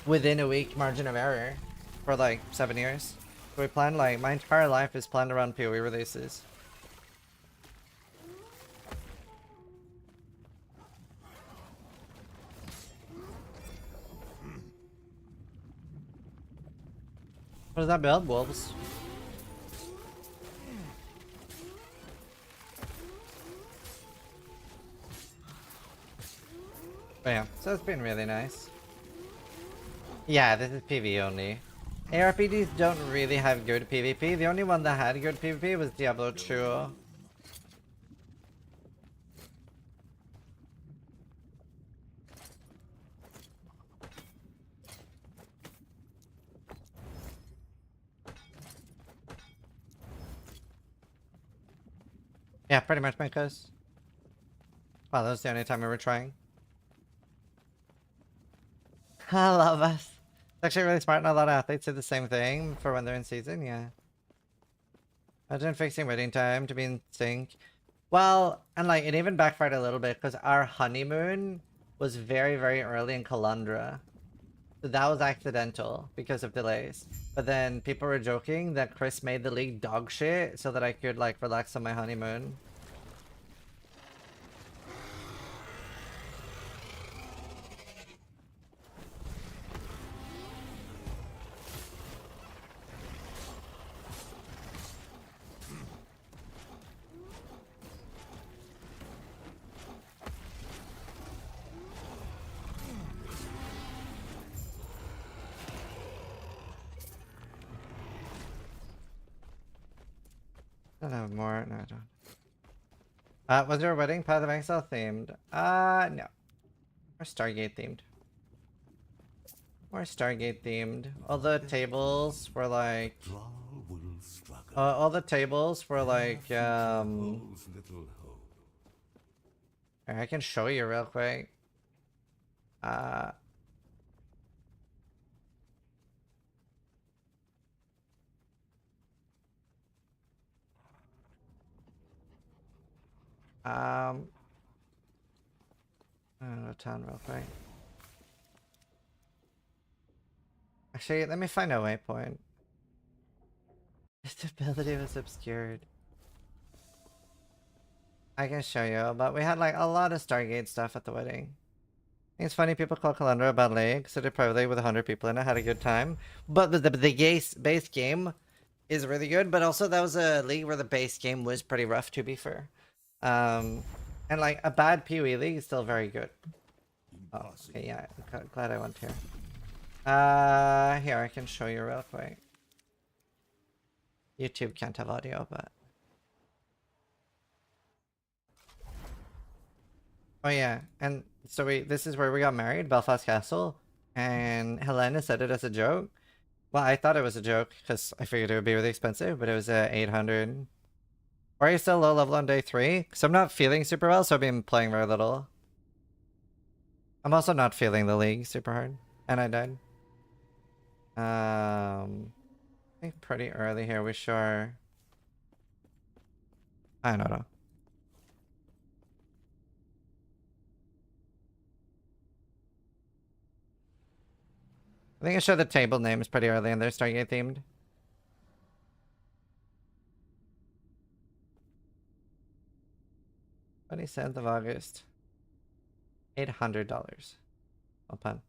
within a week margin of error for like 7 years. So we planned like my entire life is planned around PoE releases. What does that build? Wolves. But yeah, so it's been really nice. Yeah, this is PvE only. ARPGs don't really have good PvP. The only one that had good PvP was Diablo 2. Yeah, pretty much, because. Wow, that was the only time we were trying. I love us. It's actually really smart, and a lot of athletes do the same thing for when they're in season, yeah. Imagine fixing waiting time to be in sync. Well, and like, it even backfired a little bit, because our honeymoon was very, very early in Calandra. So that was accidental, because of delays. But then people were joking that Chris made the league dog shit, so that I could, like, relax on my honeymoon. I don't have more. No, I don't. Was your wedding Path of Exile themed? No. Or Stargate themed. Or Stargate themed. All the tables were like... all the tables were like, here, I can show you real quick. I'm gonna go to town real quick. Actually, let me find a waypoint. Stability was obscured. I can show you, but we had like a lot of Stargate stuff at the wedding. I think it's funny people call Calandra a bad league, so they probably with 100 people in it had a good time. But the base game is really good, but also that was a league where the base game was pretty rough, to be fair. And like a bad PoE league is still very good. Oh, okay, yeah, glad I went here. Here, I can show you real quick. YouTube can't have audio, but... Oh yeah, and so this is where we got married, Belfast Castle, and Helena said it as a joke. Well, I thought it was a joke, because I figured it would be really expensive, but it was 800. Why are you still low level on day 3? Because I'm not feeling super well, so I've been playing very little. I'm also not feeling the league super hard, and I died. I think pretty early here, we sure... I don't know. I think I showed the table names pretty early and they're Stargate themed. $27th of August. $800. Open.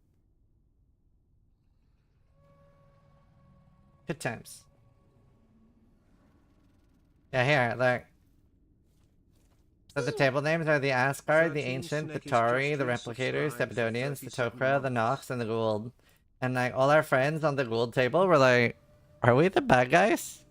Good times. Yeah, here, look. So the table names are the Asgard, the Ancient, the Tari, the Replicators, the Abdonians, the Tok'ra, the Nox, and the Gould. And like all our friends on the Gould table were like, are we the bad guys?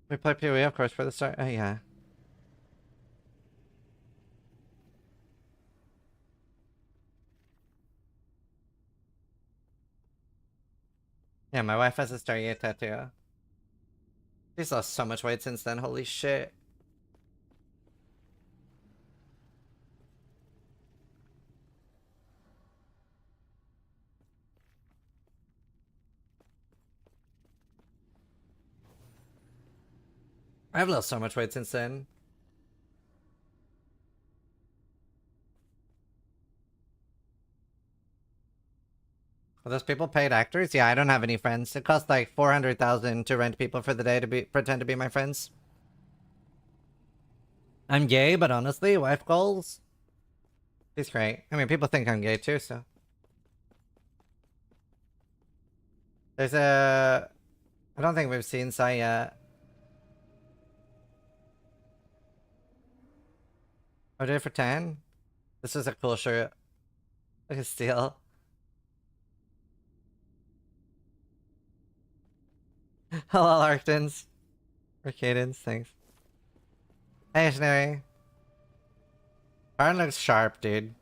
We play PoE, of course, for the start. Oh, yeah. Yeah, my wife has a Stargate tattoo. She's lost so much weight since then, holy shit. I've lost so much weight since then. Are those people paid actors? Yeah, I don't have any friends. It costs like 400,000 to rent people for the day to pretend to be my friends. I'm gay, but honestly, wife goals. He's great. I mean, people think I'm gay too, so. There's a... I don't think we've seen Sai yet. Oh, did it for 10? This is a cool shirt. Look at Steel. Hello, Arctons. Or Cadence, thanks. Hey, Sherry. Karn looks sharp, dude.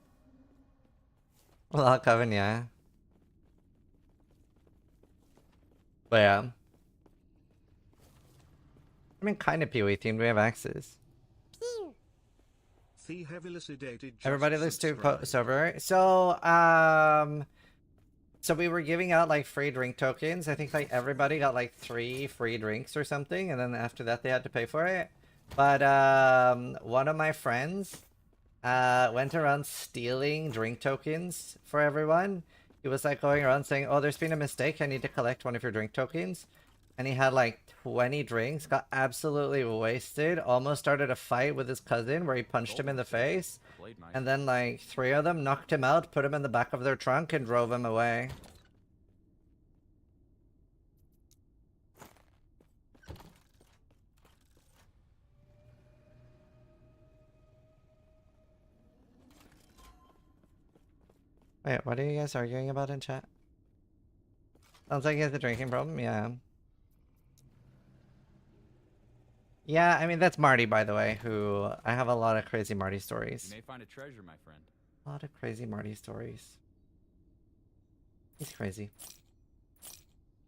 Well, Coven, yeah. But yeah. I mean, kind of PoE themed. We have axes. The heavily sedated just Everybody looks too subscribed. sober. So, so we were giving out like free drink tokens. I think like everybody got like 3 free drinks or something, and then after that they had to pay for it. But one of my friends went around stealing drink tokens for everyone. He was like going around saying, "Oh, there's been a mistake. I need to collect one of your drink tokens." And he had like 20 drinks, got absolutely wasted, almost started a fight with his cousin where he punched him in the face. And then like 3 of them knocked him out, put him in the back of their trunk, and drove him away. Wait, what are you guys arguing about in chat? Sounds like he has a drinking problem, yeah. Yeah, I mean, that's Marty, by the way, who... I have a lot of crazy Marty stories. You may find a treasure, my friend. A lot of crazy Marty stories. He's crazy.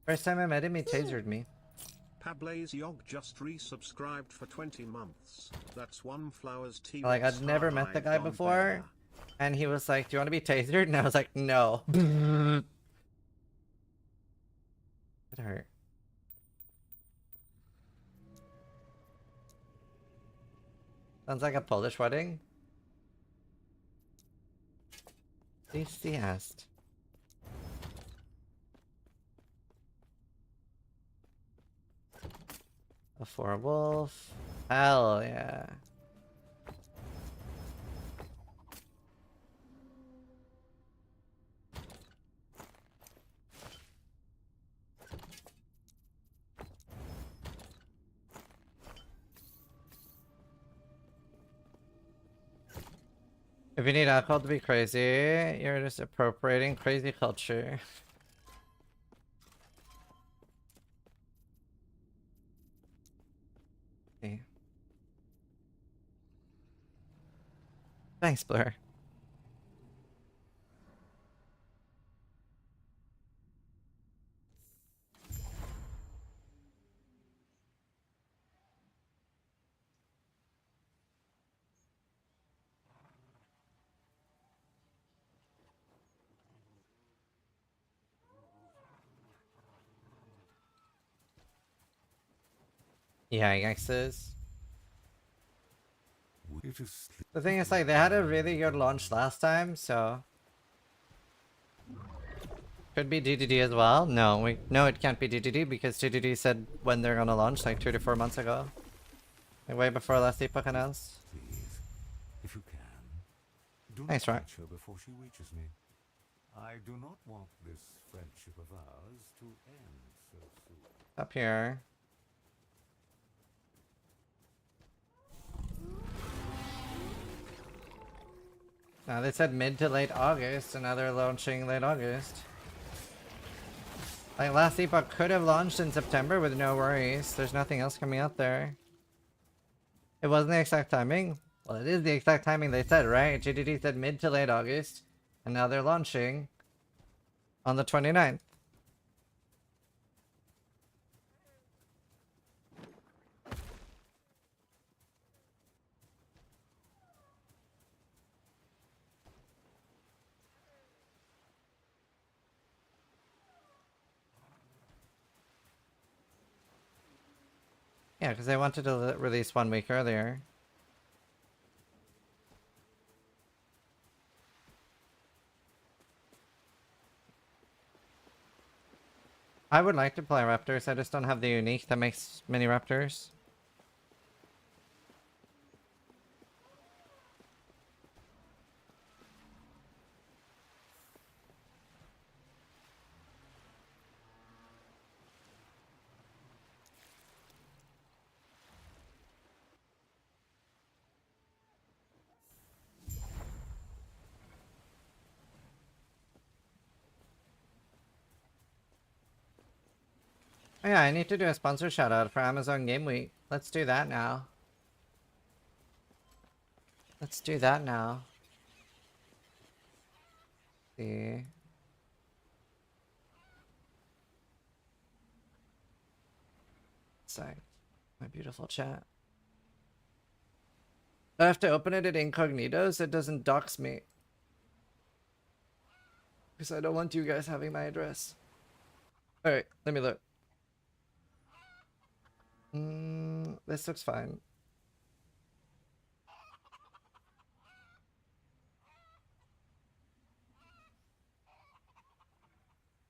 First time I met him, he tasered me. Pablaze Yog just resubscribed for 20 months. That's one Flowers T. Like, I'd never met the guy before, and he was like, "Do you want to be tasered?" And I was like, "No." It hurt. Sounds like a Polish wedding. Enthusiast. A 4-wolf. Hell yeah. If you need alcohol to be crazy, you're just appropriating crazy culture. Okay. Thanks, Blur. Yeah, X's. The thing is, like, they had a really good launch last time, so... Could be DDD as well? No, it can't be DDD because DDD said when they're gonna launch, like 2 to 4 months ago. Like, way before last Epoch announced. Please, if you can, do Thanks, not Rock. touch her before she reaches me. I do not want this friendship of ours to end so soon. Up here. Now they said mid to late August, and now they're launching late August. Like, last Epoch could have launched in September with no worries. There's nothing else coming out there. It wasn't the exact timing. Well, it is the exact timing they said, right? GDD said mid to late August, and now they're launching on the 29th. Yeah, because they wanted to release 1 week earlier. I would like to play raptors, I just don't have the unique that makes mini raptors. Oh yeah, I need to do a sponsor shout out for Amazon Game Week. Let's do that now. Let's do that now. See. Sorry. My beautiful chat. I have to open it at incognito so it doesn't dox me. Because I don't want you guys having my address. Alright, let me look. This looks fine.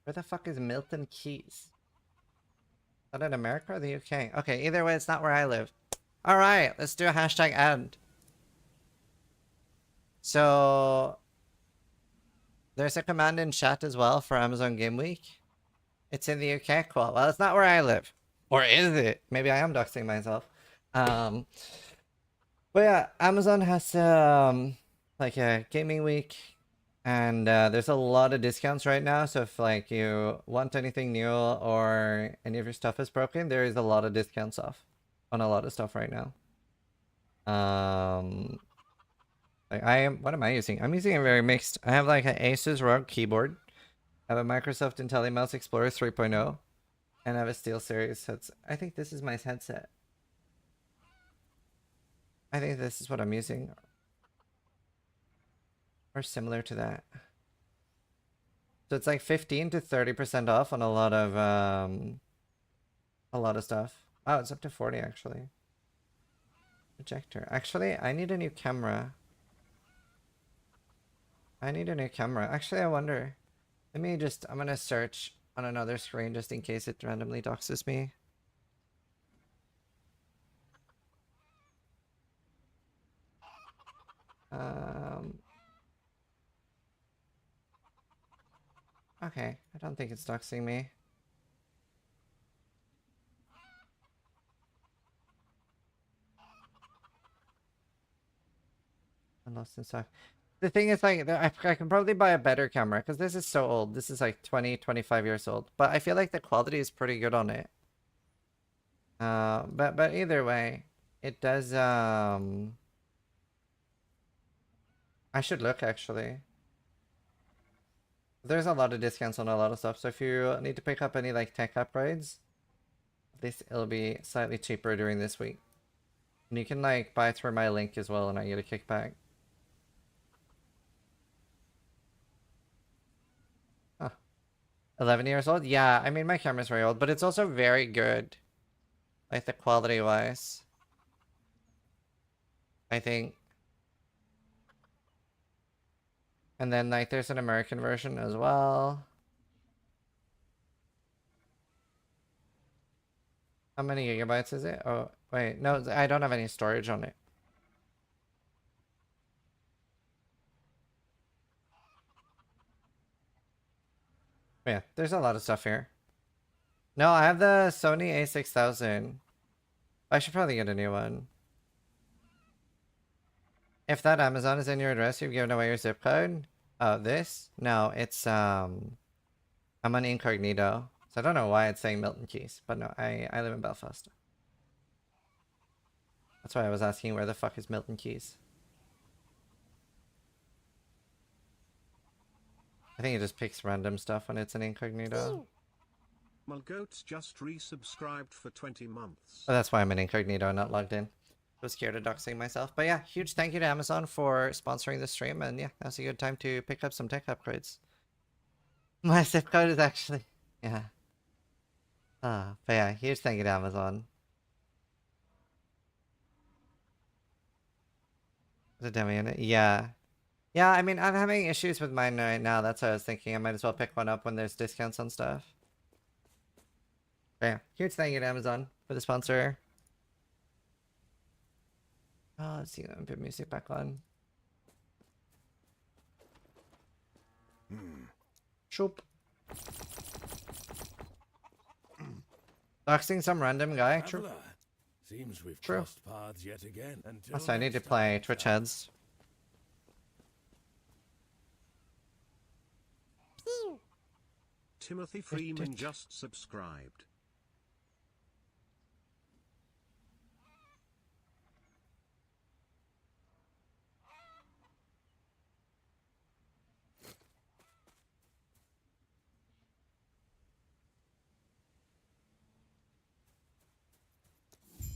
Where the fuck is Milton Keys? Is that in America or the UK? Okay, either way, it's not where I live. Alright, let's do a hashtag ad. So, there's a command in chat as well for Amazon Game Week. It's in the UK. Cool. Well, it's not where I live. Or is it? Maybe I am doxing myself. But yeah, Amazon has like a gaming week, and there's a lot of discounts right now. So if like you want anything new or any of your stuff is broken, there is a lot of discounts off on a lot of stuff right now. Like what am I using? I'm using a very mixed. I have like an Asus ROG keyboard. I have a Microsoft IntelliMouse Explorer 3.0. And I have a SteelSeries headset. I think this is my headset. I think this is what I'm using. Or similar to that. So it's like 15 to 30% off on a lot of stuff. Oh, it's up to 40 actually. Projector. Actually, I need a new camera. Actually, I wonder. Let me just, I'm gonna search on another screen just in case it randomly doxes me. Okay, I don't think it's doxing me. I'm lost in stock. The thing is, like, I can probably buy a better camera because this is so old. This is like 20, 25 years old. But I feel like the quality is pretty good on it. But either way, it does, I should look, actually. There's a lot of discounts on a lot of stuff. So if you need to pick up any, like, tech upgrades, it'll be slightly cheaper during this week. And you can, like, buy through my link as well and I get a kickback. 11 years old? Yeah, I mean, my camera's very old, but it's also very good. Like, the quality-wise. I think. And then, like, there's an American version as well. How many gigabytes is it? Oh, wait, no, I don't have any storage on it. Yeah, there's a lot of stuff here. No, I have the Sony A6000. I should probably get a new one. If that Amazon is in your address, you've given away your zip code. Oh, this? No, it's, I'm on incognito. So I don't know why it's saying Milton Keys. But no, I live in Belfast. That's why I was asking where the fuck is Milton Keys. I think it just picks random stuff when it's an incognito. Mulgoat's just resubscribed for 20 months. Oh, that's why I'm in incognito, not logged in. I was scared of doxing myself. But yeah, huge thank you to Amazon for sponsoring the stream. And yeah, now's a good time to pick up some tech upgrades. My zip code is actually... Yeah. But yeah, huge thank you to Amazon. Is it demo unit? Yeah. Yeah, I mean, I'm having issues with mine right now. That's what I was thinking. I might as well pick one up when there's discounts on stuff. Yeah, huge thank you to Amazon for the sponsor. Oh, let's see. Let me put music back on. Shoop. Doxing some random guy. True. Traveler, seems we've True. crossed paths yet again. Until Also, I need to next play time, Twitch traveler. heads. Timothy Freeman just subscribed.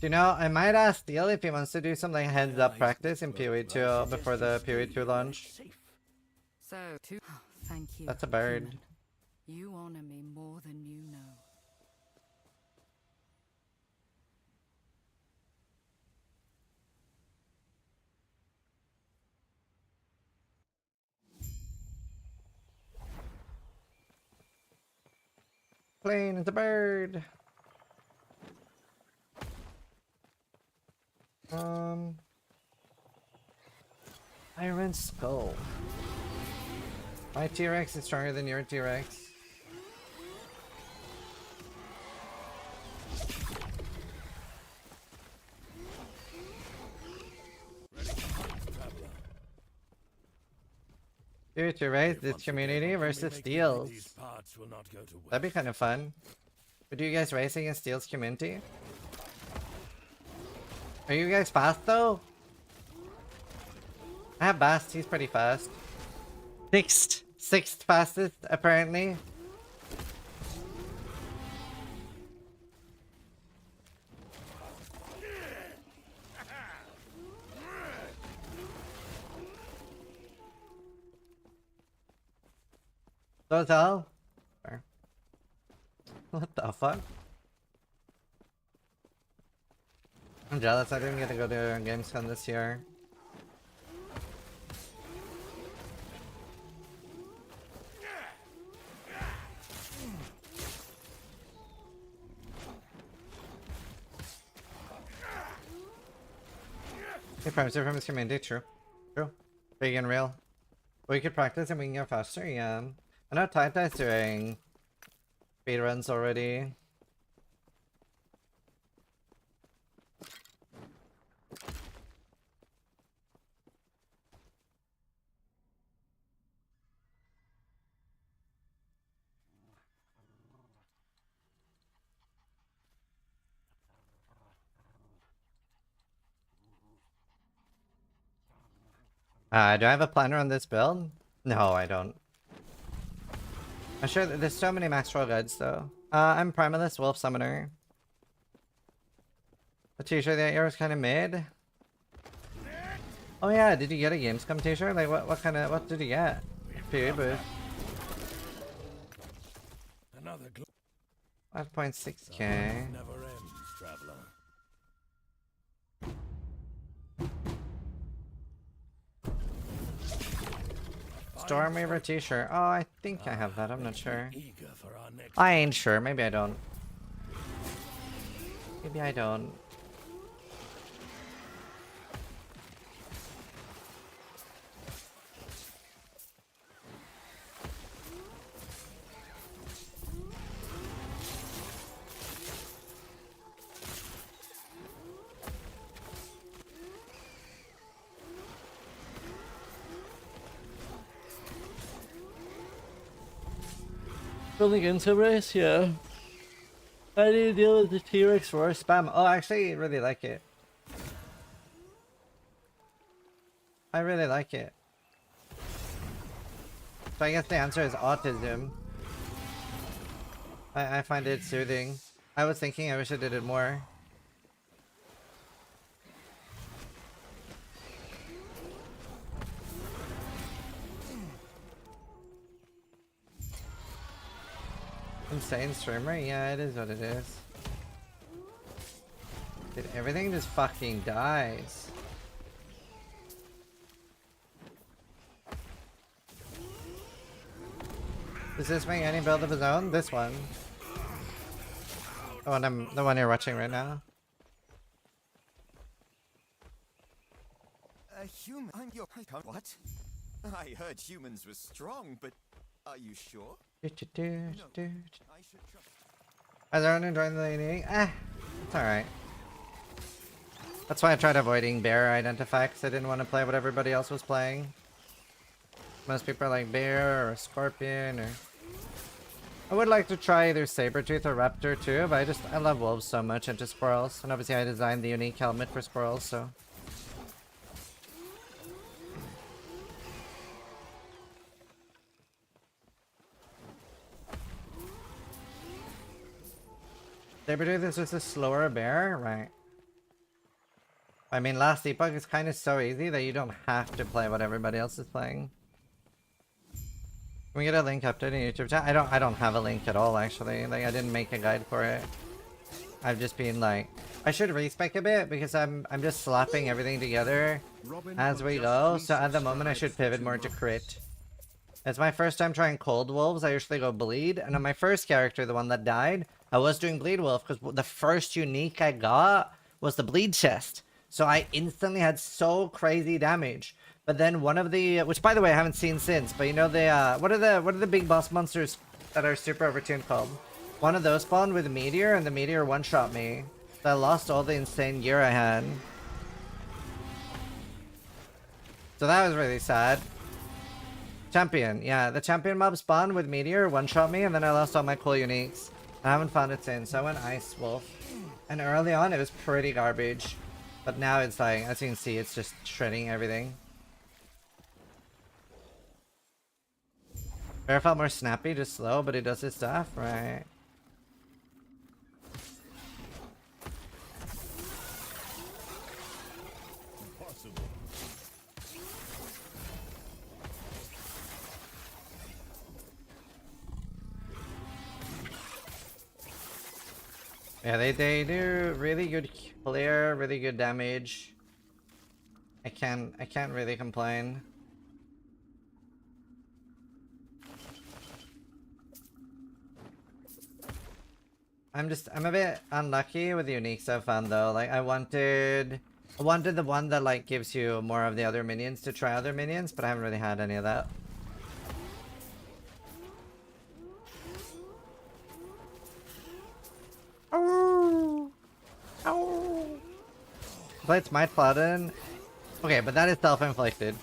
You know, I might ask Steel if he wants to do something heads up practice in PoE2 before the PoE2 launch. So, thank you. That's a bird. human. You honor me more than you know. Plane is a bird. Iron Skull. My T-Rex is stronger than your T-Rex. Dude, to raise this community versus Steels. That'd be kind of fun. Would you guys race against Steel's community? Are you guys fast though? I have Bast, he's pretty fast. Sixth fastest, apparently. Total? What the fuck? I'm jealous I didn't get to go to Gamescom this year. He promised it from his community, true. True. Big and real. We could practice and we can get faster, yeah. I know Tai's doing speedruns already. Do I have a planner on this build? No, I don't. I'm sure that there's so many max roll guides though. I'm Primalist Wolf Summoner. The t-shirt that yours kind of made. Oh yeah, did you get a Gamescom t-shirt? Like what did you get? PA booth. 5.6k. Never ends, traveler. Storm Weaver t-shirt. Oh, I think I have that. I'm not sure. I ain't sure. Maybe I don't. Maybe I don't. Building into race, yeah. How do you deal with the T-Rex roar spam? Oh, I actually really like it. I really like it. So I guess the answer is autism. I find it soothing. I was thinking I wish I did it more. Insane streamer? Yeah, it is what it is. Dude, everything just fucking dies. Does this make any build of his own? This one. The one you're watching right now. A human? I'm your... What? I heard humans were strong, but are you sure? No, I should trust... Is everyone enjoying the unique? It's alright. That's why I tried avoiding bear identify, because I didn't want to play what everybody else was playing. Most people are like bear or scorpion or... I would like to try either Sabretooth or Raptor too, but I love wolves so much and just squirrels. And obviously I designed the unique helmet for squirrels, so... Sabretooth is just a slower bear? Right. I mean, last Epoch is kind of so easy that you don't have to play what everybody else is playing. Can we get a link update in YouTube chat? I don't have a link at all, actually. Like, I didn't make a guide for it. I've just been like... I should respec a bit, because I'm just slapping everything together as we go. So at the moment, I should pivot more to crit. It's my first time trying Cold Wolves. I usually go Bleed. And on my first character, the one that died, I was doing Bleed Wolf, because the first unique I got was the Bleed chest. So I instantly had so crazy damage. But then one of the, which by the way I haven't seen since, but you know the what are the big boss monsters that are super overtuned called? One of those spawned with a meteor, and the meteor one-shot me. So I lost all the insane gear I had. So that was really sad. Champion, yeah, the champion mob spawned with meteor, one-shot me, and then I lost all my cool uniques. I haven't found it since, so I went Ice Wolf. And early on it was pretty garbage. But now it's like, as you can see, it's just shredding everything. Bear felt more snappy, just slow, but he does his stuff, right? Impossible. Yeah, they do really good clear, really good damage. I can't really complain. I'm a bit unlucky with the uniques I've found though. Like I wanted the one that like gives you more of the other minions to try other minions, but I haven't really had any of that. Oh, oh. Blades might Paladin. Okay, but that is self-inflicted.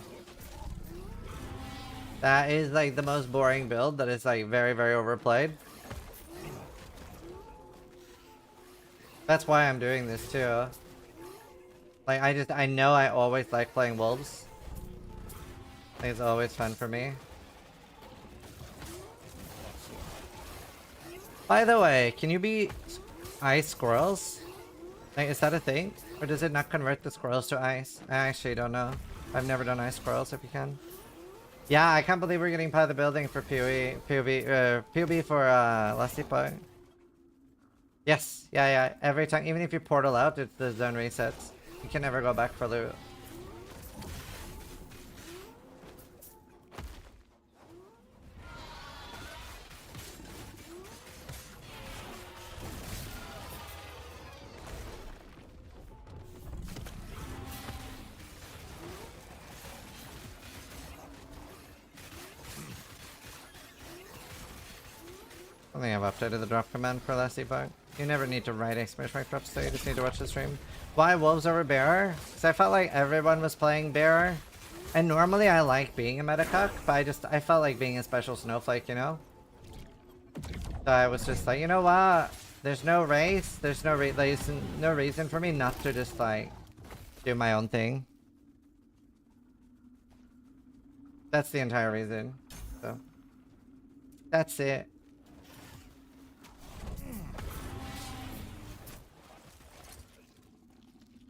That is like the most boring build that is like very, very overplayed. That's why I'm doing this too. Like I know I always like playing wolves. I think it's always fun for me. By the way, can you be ice squirrels? Like, is that a thing? Or does it not convert the squirrels to ice? I actually don't know. I've never done ice squirrels if you can. Yeah, I can't believe we're getting part of the building for POB for last Epoch. Yes, yeah. Every time, even if you portal out, the zone resets. You can never go back for loot. I think I've updated the drop command for last Epoch. You never need to write exclamation mark drops, so you just need to watch the stream. Why wolves over bear? Because I felt like everyone was playing bear. And normally I like being a meta cuck, but I felt like being a special snowflake, you know? So I was just like, you know what? There's no race, there's no reason for me not to just like do my own thing. That's the entire reason. So that's it.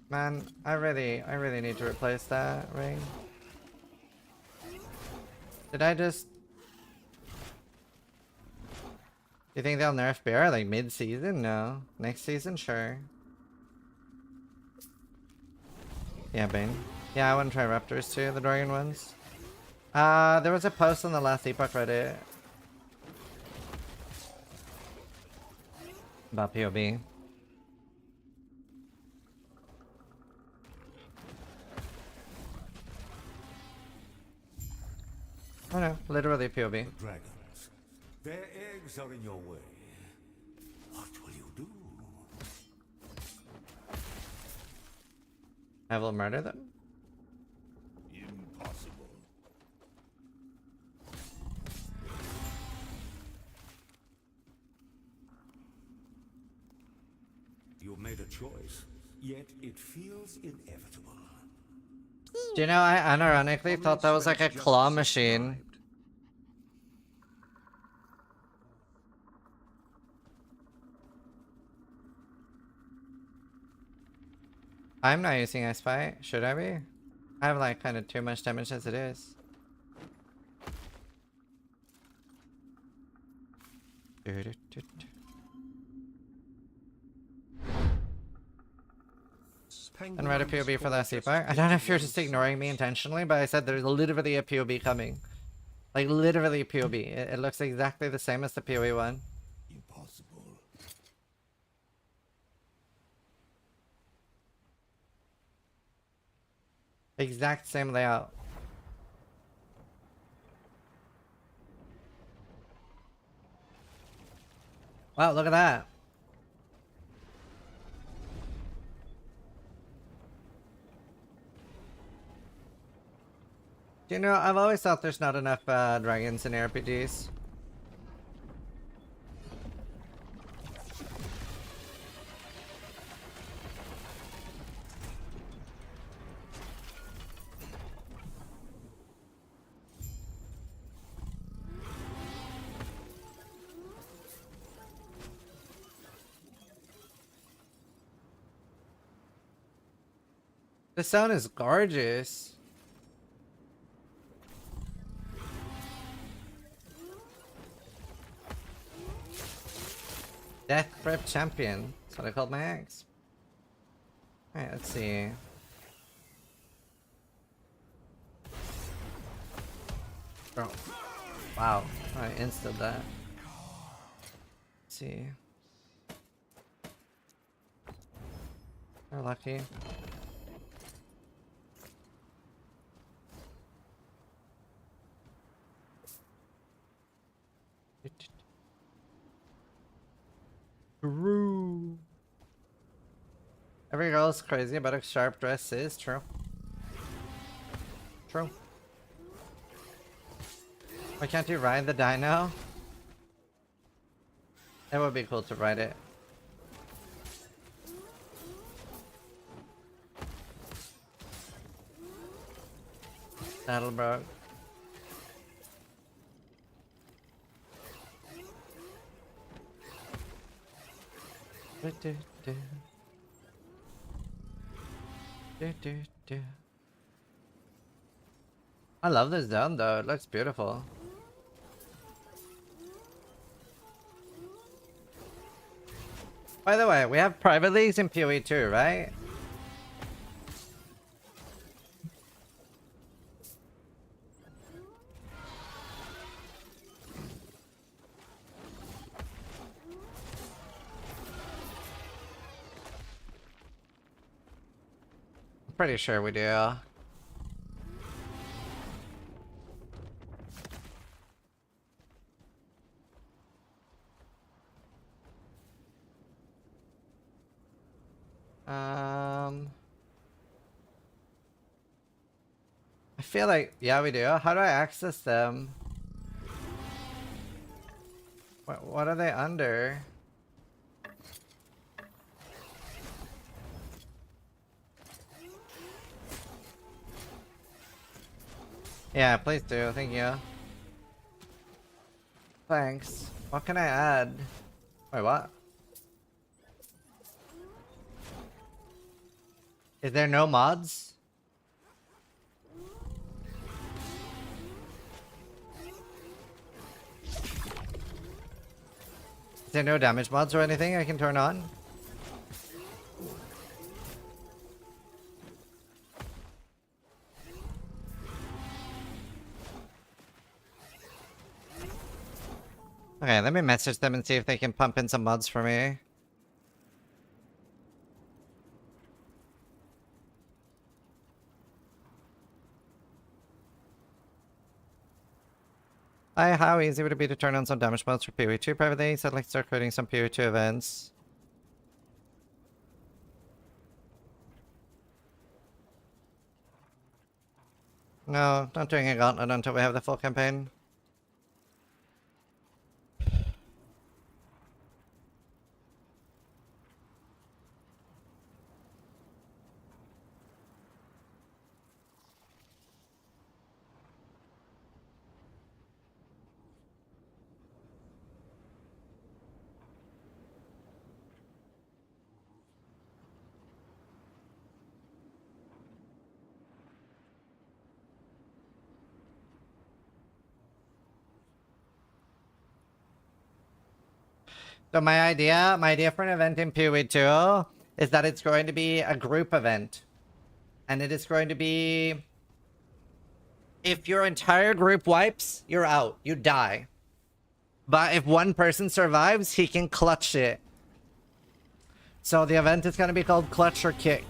Man, I really need to replace that ring. Did I just... Do you think they'll nerf bear like mid-season? No. Next season? Sure. Yeah, Bane. Yeah, I want to try raptors too, the dragon ones. There was a post on the last Epoch Reddit. About POB. Oh no, literally POB. The dragons. Their eggs are in your way. What will you do? I will murder them. Impossible. You've made a choice, yet it feels inevitable. Do you know, I unironically thought that was like a claw machine. I'm not using Ice Fight. Should I be? I have like kind of too much damage as it is. And read a POB for that Epoch. I don't know if you're just ignoring me intentionally, but I said there's literally a POB coming. Like literally a POB. It looks exactly the same as the POE one. Impossible. Exact same layout. Wow, look at that. You know, I've always thought there's not enough dragons in RPGs. The sound is gorgeous. Death Prep Champion. That's what I called my axe. Alright, let's see. Oh. Wow. I insta'd that. Let's see. We're lucky. True. Every girl is crazy about a sharp dress is true. True. Why can't you ride the dino? It would be cool to ride it. Saddle broke. I love this zone though, it looks beautiful. By the way, we have private leagues in PoE too, right? Pretty sure we do. I feel like, yeah, we do. How do I access them? What are they under? Yeah, please do. Thank you. Thanks. What can I add? Wait, what? Is there no mods? Is there no damage mods or anything I can turn on? Okay, let me message them and see if they can pump in some mods for me. Hi, how easy would it be to turn on some damage modes for PoE2 privately? So I'd like to start creating some PoE2 events. No, not doing a gauntlet until we have the full campaign. So my idea for an event in PoE 2 is that it's going to be a group event. And it is going to be... If your entire group wipes, you're out. You die. But if one person survives, he can clutch it. So the event is going to be called Clutch or Kick.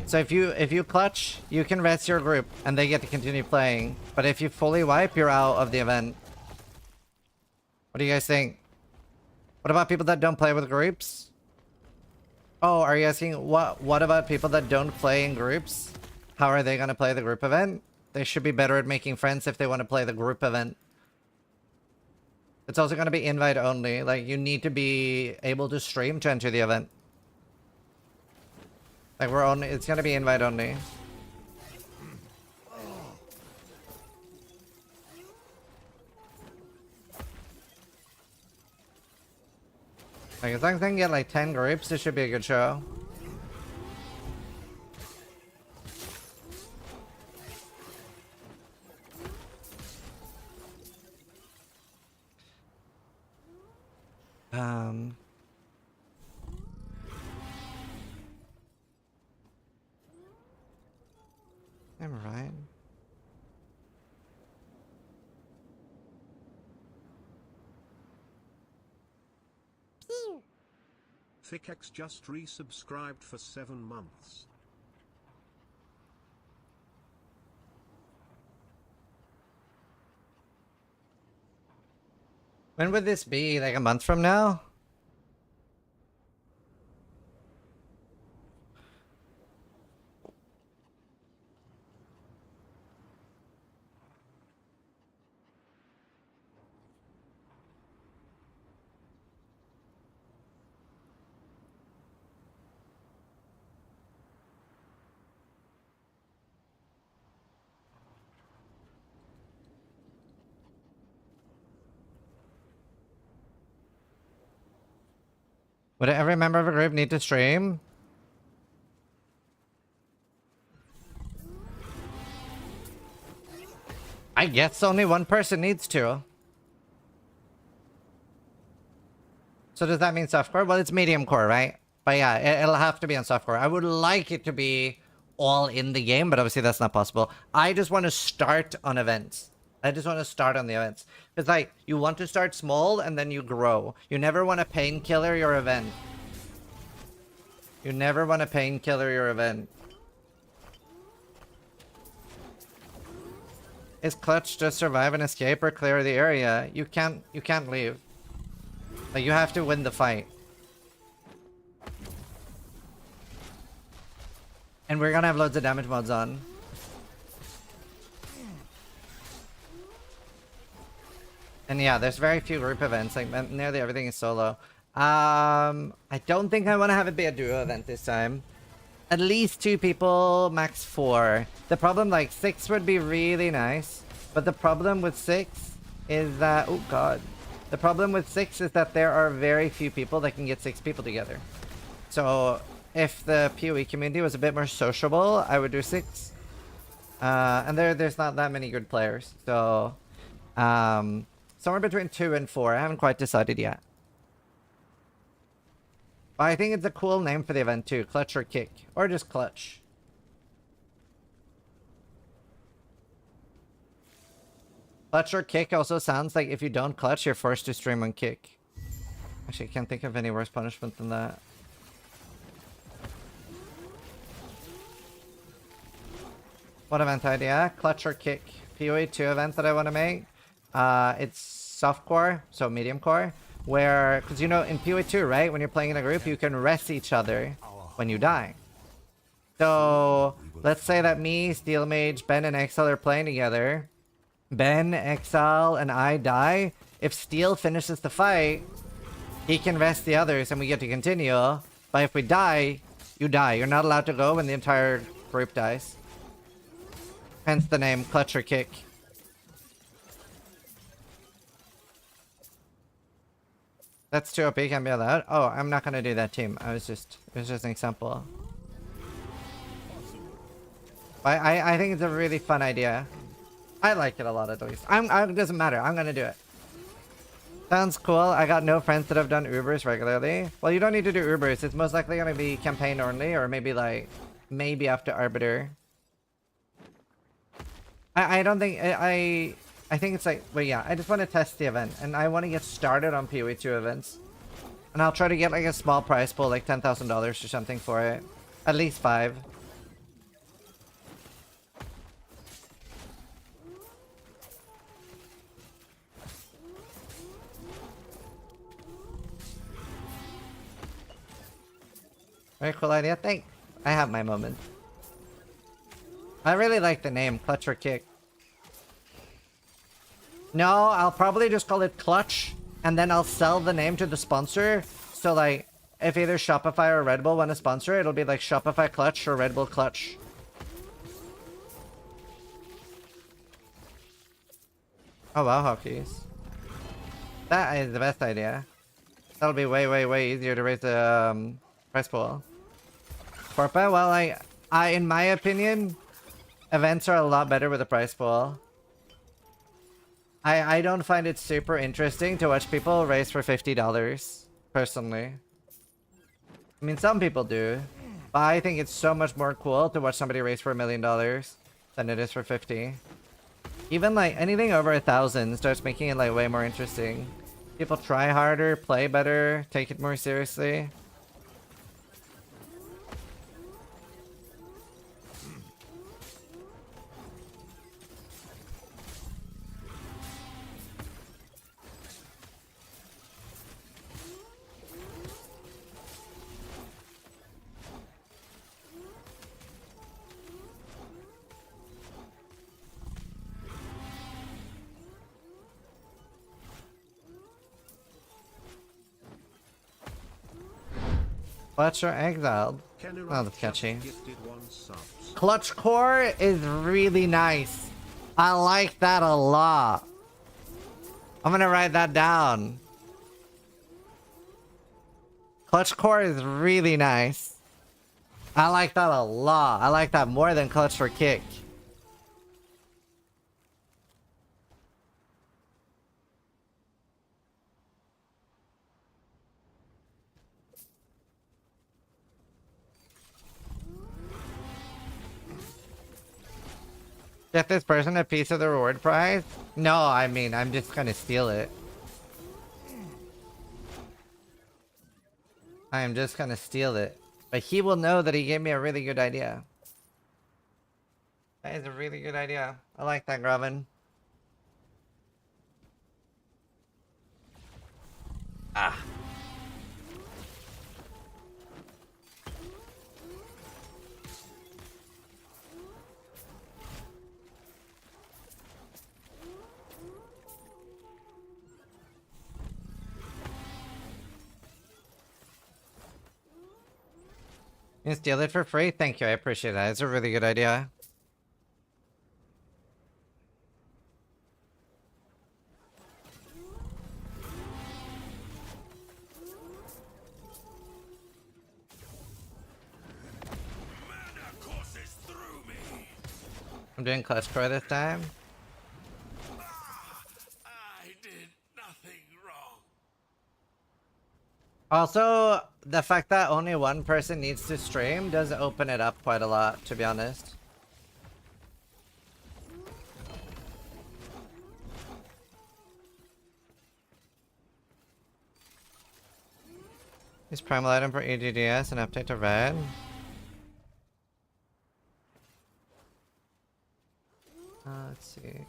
So if you clutch, you can rest your group and they get to continue playing. But if you fully wipe, you're out of the event. What do you guys think? What about people that don't play with groups? Oh, are you asking what about people that don't play in groups? How are they going to play the group event? They should be better at making friends if they want to play the group event. It's also going to be invite only. Like, you need to be able to stream to enter the event. Like, it's going to be invite only. Like, as long as I can get like 10 groups, this should be a good show. I'm right. Thickex just resubscribed for 7 months. When would this be? Like a month from now? Would every member of a group need to stream? I guess only one person needs to. So does that mean softcore? Well, it's medium core, right? But yeah, it'll have to be on softcore. I would like it to be all in the game, but obviously that's not possible. I just want to start on events. I just want to start on the events. It's like, you want to start small and then you grow. You never want to painkiller your event. You never want to painkiller your event. Is clutch just survive and escape or clear the area? You can't leave. Like, you have to win the fight. And we're gonna have loads of damage mods on. And yeah, there's very few group events. Like, nearly everything is solo. I don't think I want to have it be a duo event this time. At least 2 people, max 4. The problem, like, 6 would be really nice. But the problem with 6 is that... Oh, God. The problem with 6 is that there are very few people that can get 6 people together. So, if the PoE community was a bit more sociable, I would do 6. And there's not that many good players. So, somewhere between 2 and 4. I haven't quite decided yet. But I think it's a cool name for the event too. Clutch or Kick. Or just Clutch. Clutch or Kick also sounds like if you don't clutch, you're forced to stream on Kick. Actually, I can't think of any worse punishment than that. What event idea? Clutch or Kick. PoE 2 event that I want to make. It's soft core, so medium core, where, because you know, in PoE 2, right, when you're playing in a group, you can rest each other when you die. So let's say that me, Steel Mage, Ben, and Exile are playing together. Ben, Exile, and I die. If Steel finishes the fight, he can rest the others and we get to continue. But if we die, you die. You're not allowed to go when the entire group dies. Hence the name Clutch or Kick. That's too OP, can't be allowed. Oh, I'm not gonna do that team. It was just an example. I think it's a really fun idea. I like it a lot at least. It doesn't matter. I'm gonna do it. Sounds cool. I got no friends that have done Ubers regularly. Well, you don't need to do Ubers. It's most likely gonna be campaign only, or maybe after Arbiter. I don't think I think it's like, well, yeah, I just want to test the event and I want to get started on PoE 2 events, and I'll try to get like a small prize pool, like $10,000 or something for it, at least 5. Very cool idea. Thanks. I have my moment. I really like the name, Clutch or Kick. No, I'll probably just call it Clutch, and then I'll sell the name to the sponsor. So like, if either Shopify or Red Bull want to sponsor it, it'll be like Shopify Clutch or Red Bull Clutch. Oh wow, hockeys. That is the best idea. That'll be way easier to raise the price pool. Corpa, well, I in my opinion, events are a lot better with a price pool. I don't find it super interesting to watch people race for $50, personally. I mean, some people do, but I think it's so much more cool to watch somebody race for $1 million than it is for 50. Even like anything over 1,000 starts making it like way more interesting. People try harder, play better, take it more seriously. Clutch or exiled? Oh, that's catchy. Clutch core is really nice. I like that a lot. I'm gonna write that down. Clutch core is really nice. I like that a lot. I like that more than Clutch for Kick. Get this person a piece of the reward prize? No, I mean, I'm just gonna steal it. I am just gonna steal it. But he will know that he gave me a really good idea. That is a really good idea. I like that, Gravin. Ah. You can steal it for free? Thank you, I appreciate that. It's a really good idea. I'm doing clutch core this time. I did nothing wrong. Also, the fact that only one person needs to stream does open it up quite a lot, to be honest. Is primal item for EGDS an update to red? Let's see.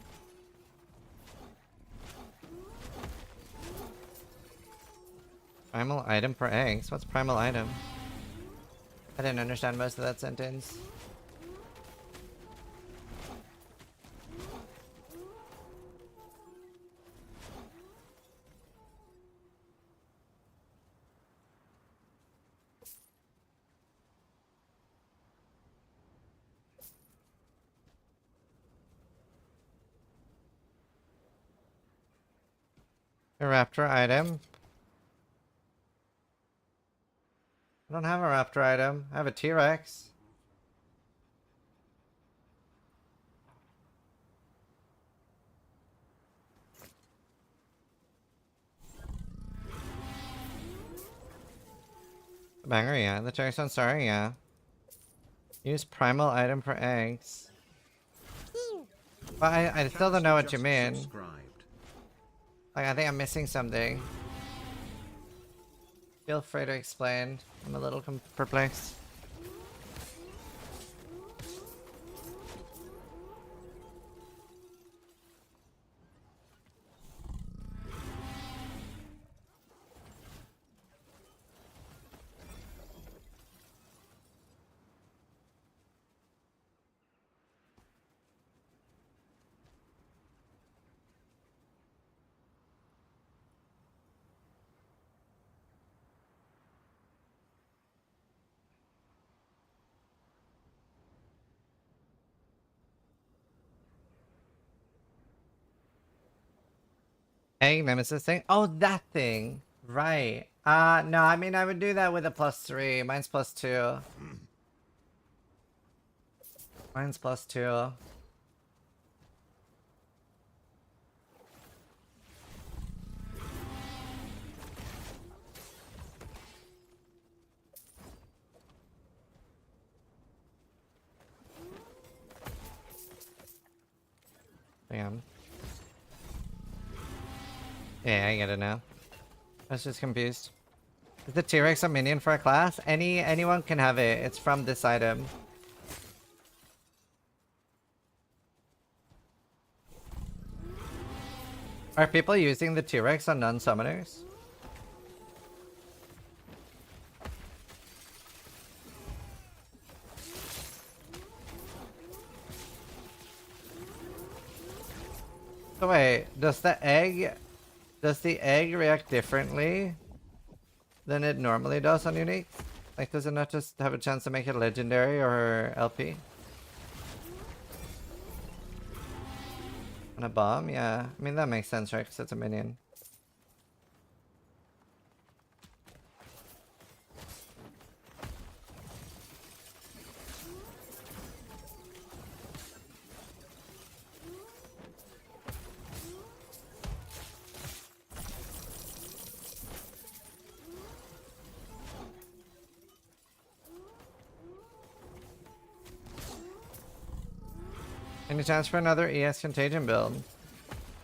Primal item for eggs? What's primal item? I didn't understand most of that sentence. A raptor item? I don't have a raptor item. I have a T-Rex. The banger, yeah. The T-Rex on Sorry, yeah. Use primal item for eggs. But I still don't know what you mean. Like, I think I'm missing something. Feel free to explain. I'm a little perplexed. Egg nemesis thing? Oh, that thing! Right. No, I mean, I would do that with a +3. Mine's +2. Mine's +2. Damn. Yeah, I get it now. I was just confused. Is the T-Rex a minion for a class? Anyone can have it. It's from this item. Are people using the T-Rex on non-summoners? So wait, does the egg react differently than it normally does on unique? Like, does it not just have a chance to make it legendary or LP? On a bomb? Yeah. I mean, that makes sense, right? Because it's a minion. Any chance for another ES Contagion build?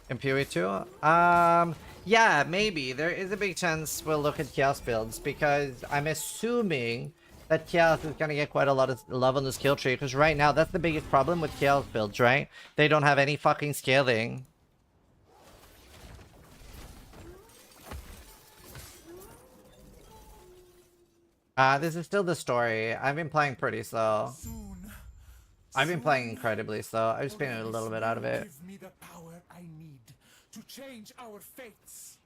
In PoE2? Yeah, maybe. There is a big chance we'll look at Chaos builds, because I'm assuming that Chaos is gonna get quite a lot of love on the skill tree, because right now, that's the biggest problem with Chaos builds, right? They don't have any fucking scaling. This is still the story. I've been playing pretty slow. I've been playing incredibly slow. I've just been a little bit out of it. Give me the power I need to change our fates.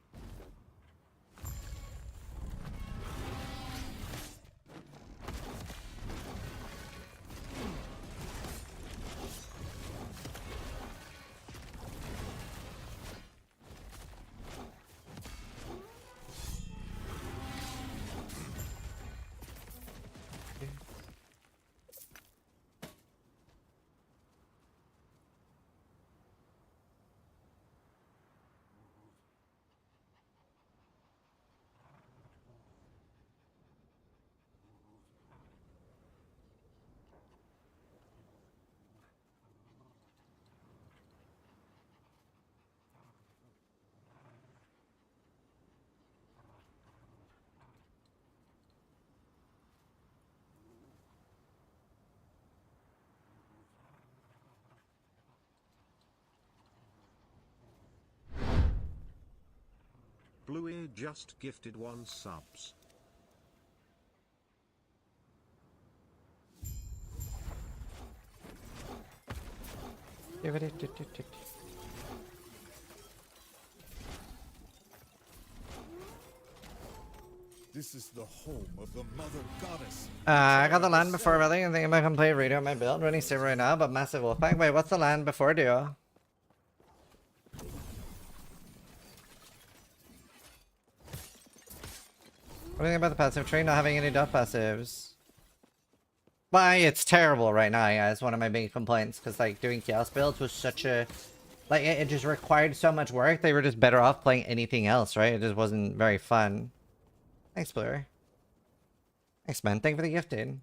Bluey just gifted 1 subs. This is the home of the Mother Goddess. I got the land before really, and think I'm gonna complete redo my build. Running saver right now, but massive wolfpack. Wait, what's the land before duo? What do you think about the passive tree not having any duff passives? Why, it's terrible right now, yeah, it's one of my big complaints, because like doing chaos builds was such a... Like, it just required so much work, they were just better off playing anything else, right? It just wasn't very fun. Thanks, Blur. Thanks, man. Thank you for the gifted.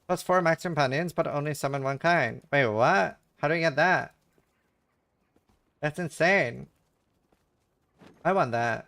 Plus 4 max companions, but only summon 1 kind. Wait, what? How do you get that? That's insane. I want that.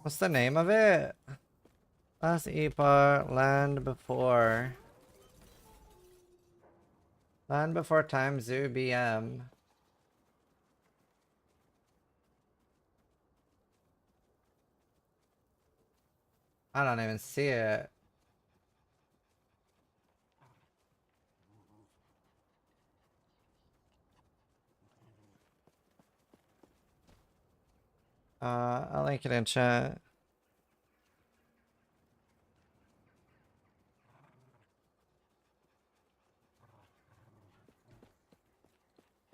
What's the name of it? Last Epoch, Land Before. Land Before Time Zoo BM. I don't even see it. I'll link it in chat.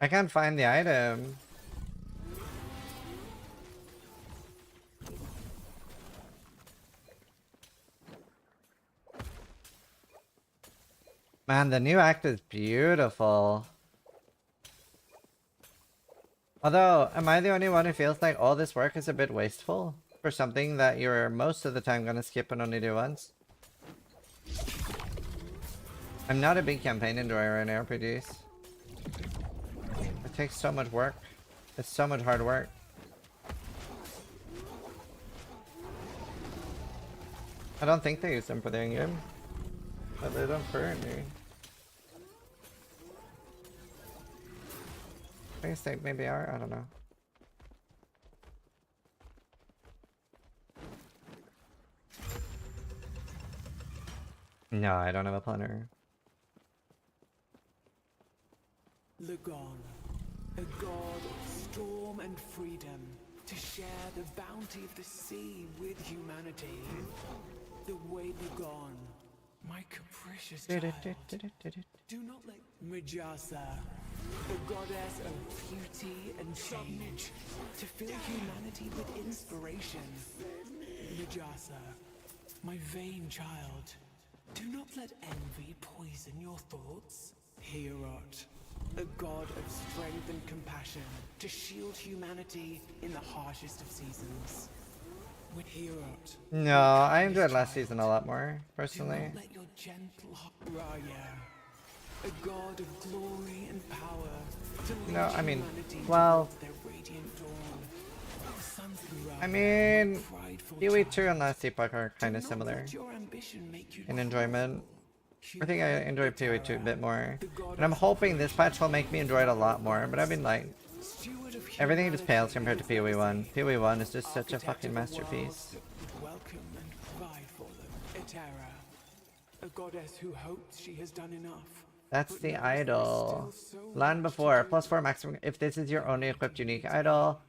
I can't find the item. Man, the new act is beautiful. Although, am I the only one who feels like all this work is a bit wasteful? For something that you're most of the time gonna skip and only do once? I'm not a big campaign enjoyer in RPGs. It takes so much work. It's so much hard work. I don't think they use them for the in-game. But they don't currently. I guess they maybe are, I don't know. No, I don't have a planner. Lagon, a god of storm and freedom, to share the bounty of the sea with humanity. The way Lagon, my capricious child. Do not let Majasa, the goddess of beauty and change, to fill humanity with inspiration. Majasa, my vain child, do not let envy poison your thoughts. Hierot, a god of strength and compassion, to shield humanity in the harshest of seasons. With Hierot, no, I enjoyed last season a lot more, personally. do not let your gentle Raya, a god of glory and power, to lead No, I mean, humanity well, towards their radiant dawn. The sons of Raya, I mean, prideful Kiwi child, 2 and Last Epoch are kind of do not similar let your ambition make you in enjoyment. I think I enjoy PoE 2 a bit more. the god And I'm of hoping this patch will make me enjoy it a lot more, but I've been like, steward of everything just pales humanity, compared to PoE 1. PoE 1 is just such a architect fucking of masterpiece. worlds that welcome and provide for them. Etera, a goddess who hopes she has done enough. That's but the knows there is idol. still so Land much to before, do. plus 4 maximum. If this is your only equipped unique idol,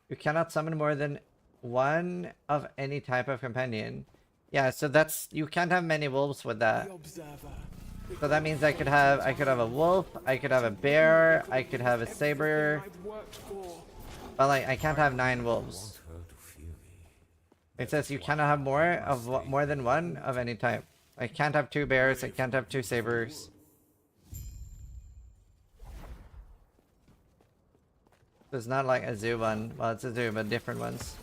you cannot summon more than one of any type of companion. Yeah, so that's, you can't have many wolves with that. The observer. So that means I could have a wolf, I could have a bear, I could have a saber. I've worked for. But like, I can't have 9 wolves. Her to fear me. It says you cannot have more than one of any type. I can't have 2 bears, I can't have 2 sabers. It's not like a zoo one. Well, it's a zoo, but different ones.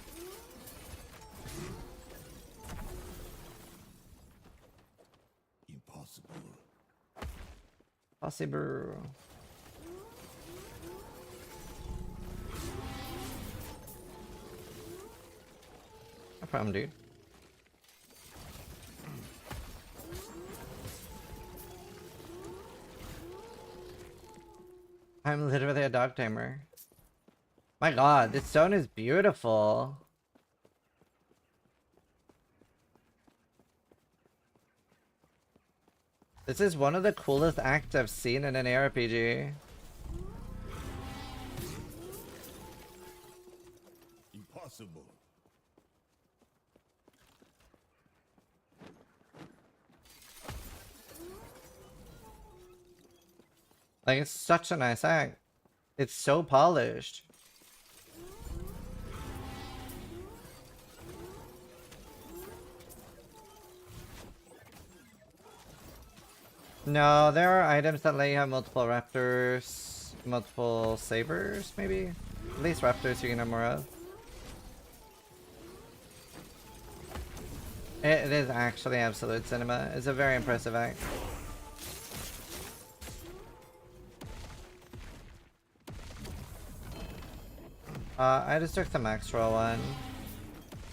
Impossible. Possible. No problem, dude. I'm literally a dog tamer. My god, this stone is beautiful. This is one of the coolest acts I've seen in an ARPG. Impossible. Like, it's such a nice act. It's so polished. No, there are items that let you have multiple raptors, multiple sabers, maybe? At least raptors you can have more of. It is actually absolute cinema. It's a very impressive act. I just took the max roll one.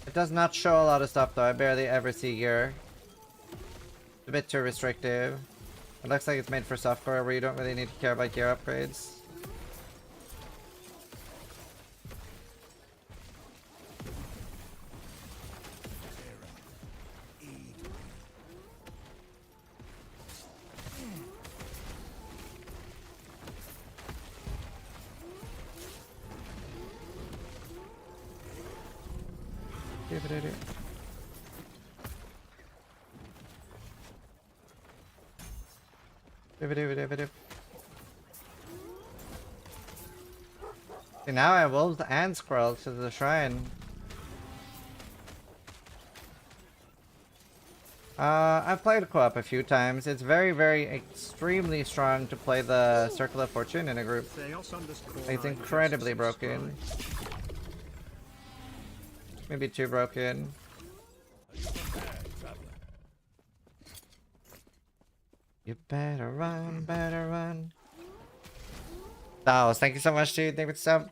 It does not show a lot of stuff though. I barely ever see gear. It's a bit too restrictive. It looks like it's made for softcore where you don't really need to care about gear upgrades. See, now I have wolves and squirrels to the shrine. I've played co-op a few times. It's very, very extremely strong to play the Circle of Fortune in a group. It's incredibly broken. Maybe too broken. You better run, better run. Daos, thank you so much, dude. Thank you for the sub.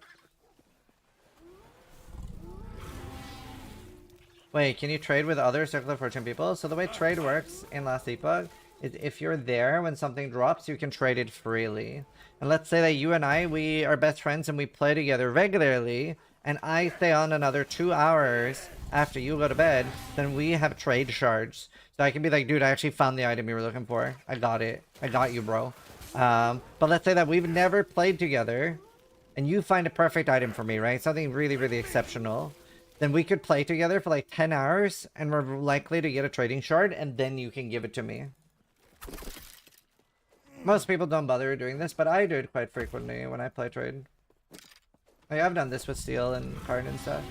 Wait, can you trade with other Circle of Fortune people? So the way trade works in Last Epoch is if you're there when something drops, you can trade it freely. And let's say that you and I, we are best friends and we play together regularly, and I stay on another 2 hours after you go to bed, then we have trade shards. So I can be like, dude, I actually found the item you were looking for. I got it. I got you, bro. But let's say that we've never played together, and you find a perfect item for me, right? Something really, really exceptional. Then we could play together for like 10 hours, and we're likely to get a trading shard, and then you can give it to me. Most people don't bother doing this, but I do it quite frequently when I play trade. Like, I've done this with steel and card and stuff.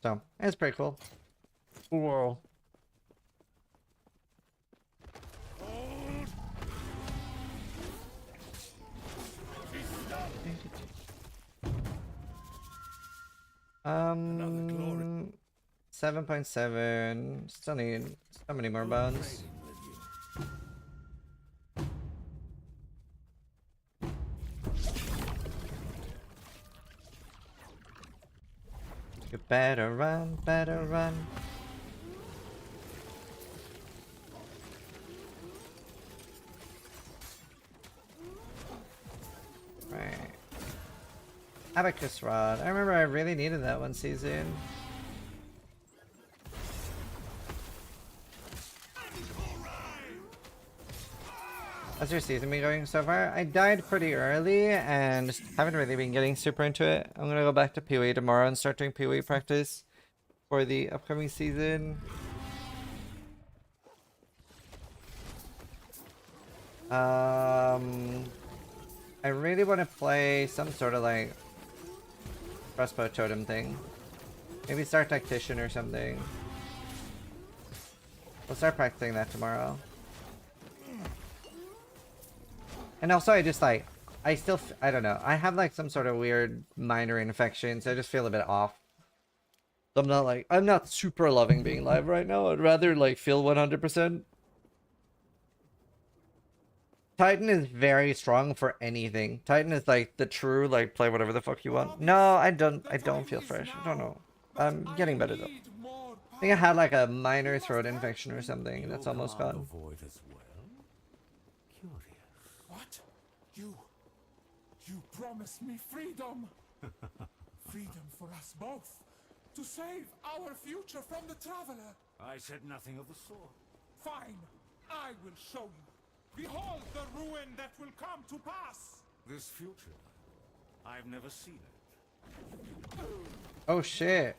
So, it's pretty cool. Whoa. Um, 7.7. Still need so many more bones. You better run, better run. Right. Abacus Rod. I remember I really needed that one season. How's your season been going so far? I died pretty early and just haven't really been getting super into it. I'm gonna go back to PoE tomorrow and start doing PoE practice for the upcoming season. I really want to play some sort of like crossbow totem thing. Maybe start tactician or something. We'll start practicing that tomorrow. And also I just like, I don't know. I have like some sort of weird minor infection, so I just feel a bit off. So I'm not super loving being live right now. I'd rather like feel 100%. Titan is very strong for anything. Titan is like the true like play whatever the fuck you want. No, I don't feel fresh. I don't know. I'm getting better though. I think I had like a minor throat infection or something. That's almost gone. What? You promised me freedom. Freedom for us both. To save our future from the Traveler. I said nothing of the sort. Fine. I will show you. Behold the ruin that will come to pass. This future, I've never seen it. Oh shit.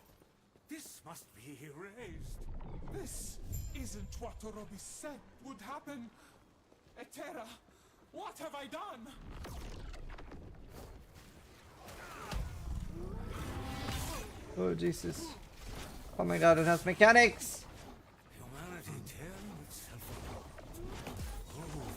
This must be erased. This isn't what Orobi said would happen. Etera, what have I done? Oh Jesus. Oh my god, it has mechanics! Humanity tearing itself apart. Over and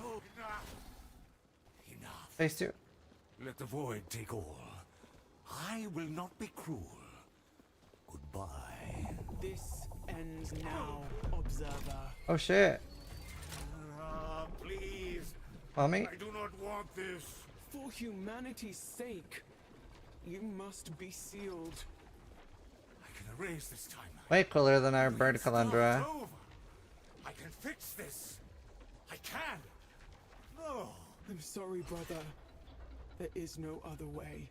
over. Enough. Phase 2. Let the void take all. I will not be cruel. Goodbye. This ends now, Observer. Oh shit. Please. Mommy? I do not want this. For humanity's sake, you must be sealed. I can erase this time. Way cooler than our bird Calandra. It's over. I can fix this. I can. No. I'm sorry, brother. There is no other way.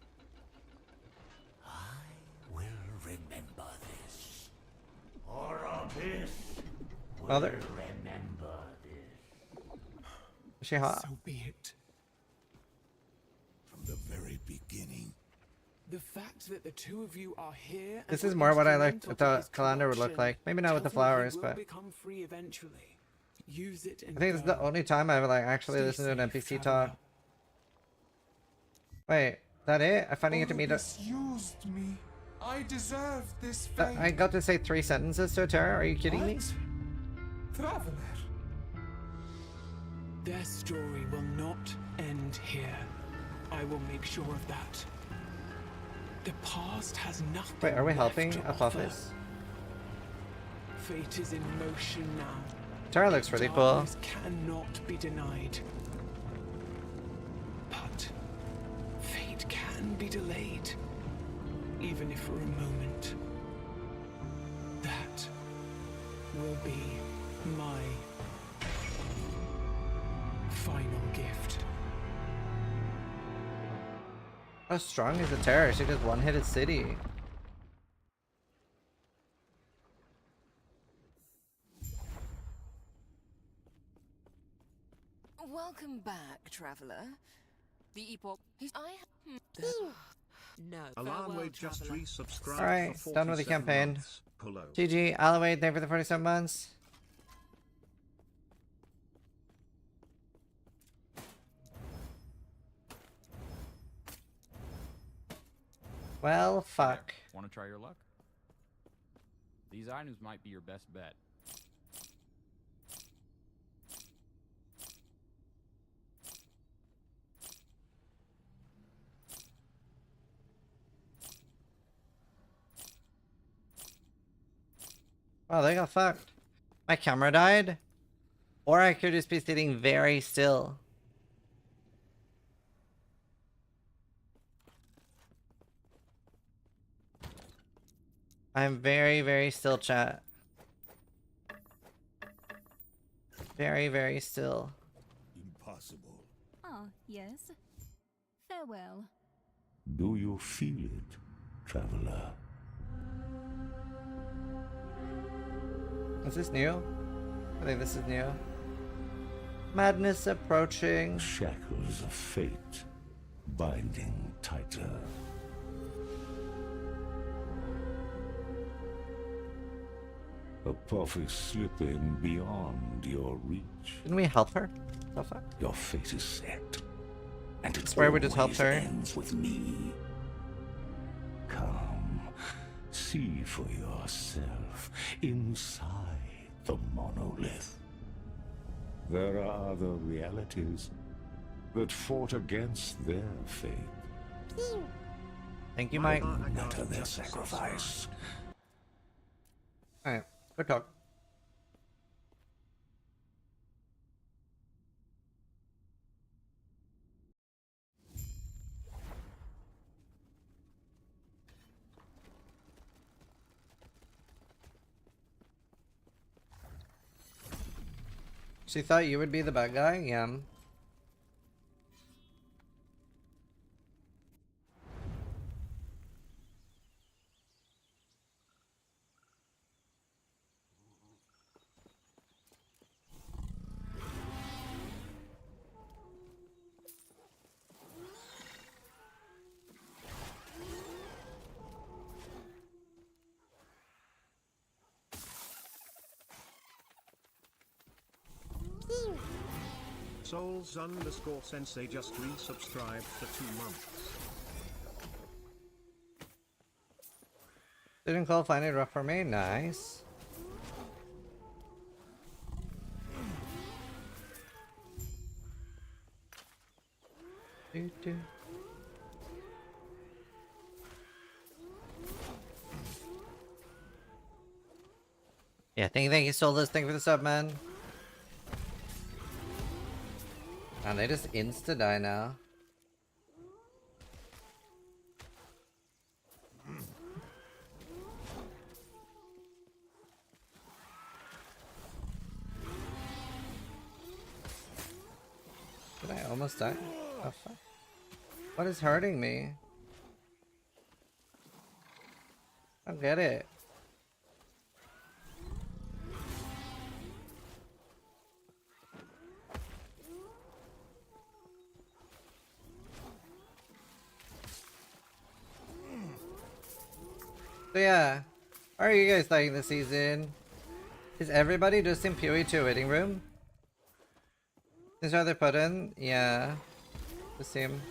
I will remember this. Orobi will Mother. remember this. Is she hot? So be it. From the very beginning. The fact that the two of you are here. This is more what I thought Calandra would look like. Maybe not with the flowers, but become free eventually. Use it I think this is the only time I've like actually listened to an NPC talk. Wait, is that it? I finally get to meet us. Used me. I deserve this fate. I got to say 3 sentences to Terra. Are you kidding me? Traveler. Their story will not end here. I will make sure of that. The past has nothing. Wait, are we helping left to Apophis? Fate is in motion now. Terra looks pretty cool. Darkness cannot be denied. But fate can be delayed, even if for a moment. That will be my final gift. How strong is the Terra? She just one-hit a city. Welcome back, traveler. The Epoch. No. Alarmway just resubscribed. Alright, for done with the 47 campaign. months. Pullo. GG, Alawade, thank you for the 47 months. Well, fuck. Want to try your luck? These items might be your best bet. Wow, they got fucked. My camera died? Or I could just be sitting very still. I'm very, very still, chat. Very, very still. Impossible. Ah, yes. Farewell. Do you feel it, traveler? Is this new? I think this is new. Madness approaching. Shackles of fate binding tighter. Epoch is slipping beyond your reach. Didn't we help her so far? Your fate is set, and it swear we just helped her. ends with me. Come, see for yourself inside the monolith. There are other realities that fought against their fate. Thank you, Mike. No matter their sacrifice. Alright, good talk. She thought you would be the bad guy? Yeah. Souls_Sensei just resubscribed for 2 months. Didn't call find it rough for me. Nice. Do, do. Yeah, thank you, Soulless. Thank you for the sub, man. And they just insta die now. Did I almost die? Oh fuck. What is hurting me? I don't get it. So yeah, how are you guys liking the season? Is everybody just in PoE2 waiting room? Is how they put in? Yeah, the same.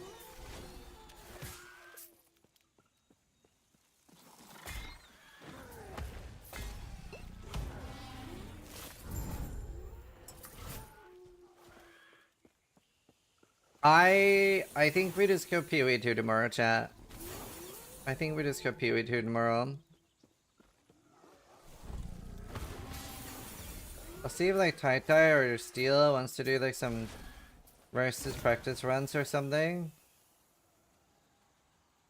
I think we just go PoE2 tomorrow, chat. I think we just go PoE2 tomorrow. I'll see if like Tai Tai or Steel wants to do like some versus practice runs or something.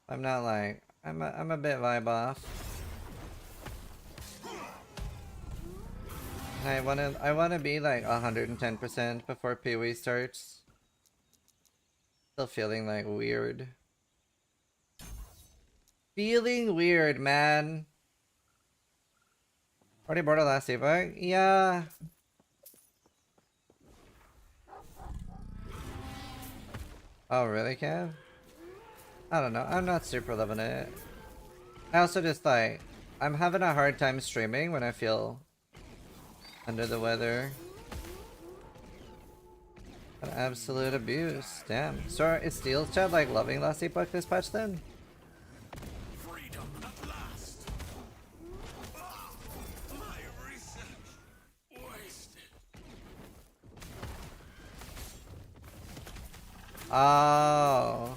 I'm not like I'm a bit vibe off. I wanna be like 110% before PoE starts. Still feeling like weird. Feeling weird, man. Already bought a last Epoch? Yeah. Oh, really, Kev? I don't know. I'm not super loving it. I also just like, I'm having a hard time streaming when I feel under the weather. An absolute abuse. Damn. So is Steel's chat like loving last Epoch this patch then? Oh,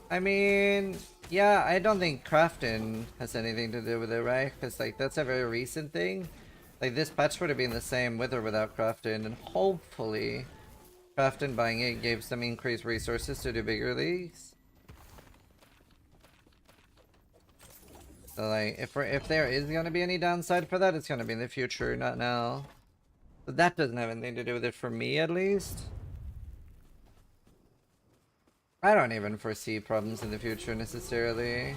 I mean, yeah, I don't think crafting has anything to do with it, right? Because like that's a very recent thing. Like this patch would have been the same with or without crafting, and hopefully, crafting buying it gave some increased resources to do bigger leagues. So like, if there is gonna be any downside for that, it's gonna be in the future, not now. But that doesn't have anything to do with it for me, at least. I don't even foresee problems in the future necessarily.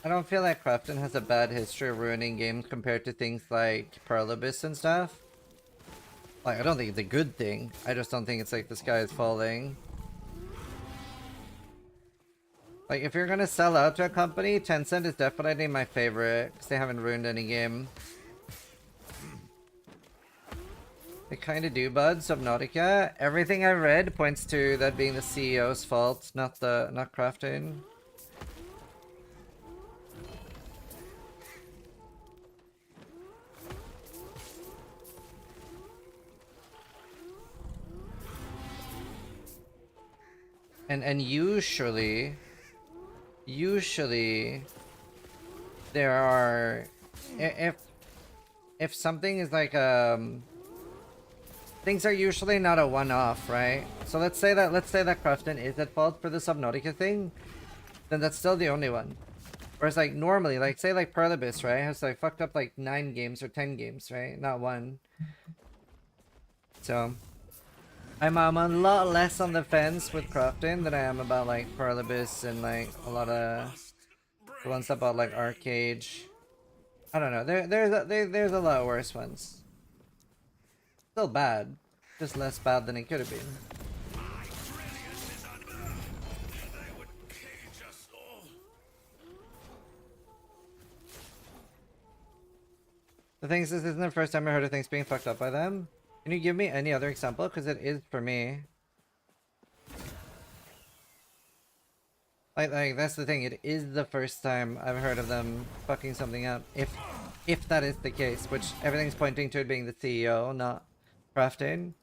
I don't feel like Crafton has a bad history of ruining games compared to things like Pearl Abyss and stuff. Like, I don't think it's a good thing. I just don't think it's like the sky is falling. Like, if you're gonna sell out to a company, Tencent is definitely my favorite, because they haven't ruined any game. They kinda do, bud. Subnautica. Everything I read points to that being the CEO's fault, not Crafton. And usually there are, if something is like things are usually not a one-off, right? So let's say that Crafton is at fault for the Subnautica thing, then that's still the only one. Whereas like normally, like say like Pearl Abyss, right, has like fucked up like 9 games or 10 games, right? Not one. So I'm a lot less on the fence with Crafton than I am about like Pearl Abyss and like a lot of the ones about like Arcade. I don't know. There's a lot worse ones. Still bad, just less bad than it could have been. The thing is, this isn't the first time I heard of things being fucked up by them. Can you give me any other example? Because it is for me. Like that's the thing. It is the first time I've heard of them fucking something up. If that is the case, which everything's pointing to it being the CEO, not Crafton.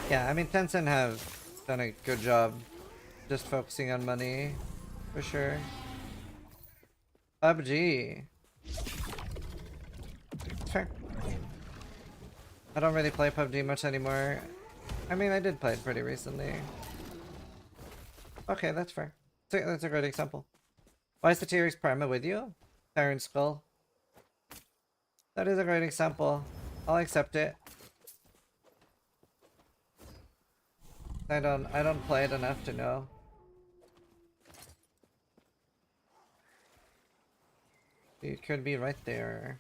Yeah, I mean Tencent have done a good job just focusing on money, for sure. PUBG. Fair. I don't really play PUBG much anymore. I mean, I did play it pretty recently. Okay, that's fair. That's a great example. Why is the T-Rex Prima with you? Iron Skull. That is a great example. I'll accept it. I don't play it enough to know. It could be right there.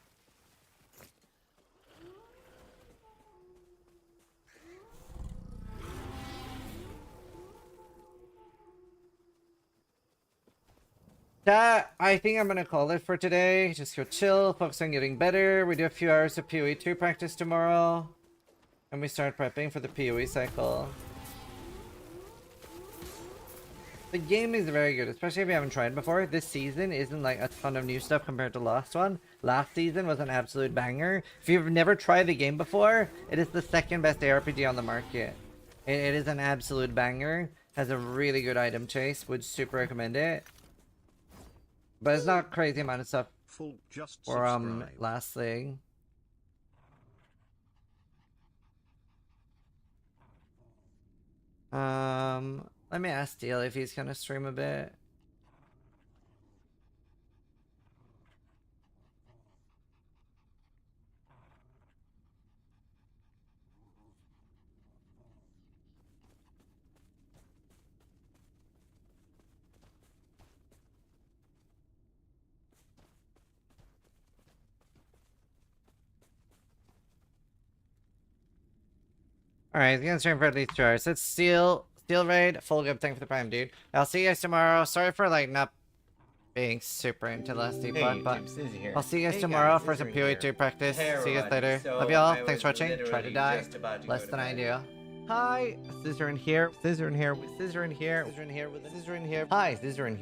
I think I'm gonna call it for today. Just go chill, focus on getting better. We do a few hours of PoE 2 practice tomorrow. And we start prepping for the PoE cycle. The game is very good, especially if you haven't tried before. This season isn't like a ton of new stuff compared to last one. Last season was an absolute banger. If you've never tried the game before, it is the second best ARPG on the market. It is an absolute banger. Has a really good item chase. Would super recommend it. But it's not crazy amount of stuff for last thing. Let me ask Steel if he's gonna stream a bit. Alright, he's gonna stream for at least 2 hours. Let's Steel raid, full good, thank you for the prime, dude. I'll see you guys tomorrow. Sorry for like not being super into last debug, but I'll see you guys tomorrow for some PoE 2 practice. See you guys later. Love y'all. Thanks for watching. Try to die less than I do. Hi, Scissorin here. Scissorin here. Scissorin here. Scissorin here. Scissorin here. Hi, Scissorin here.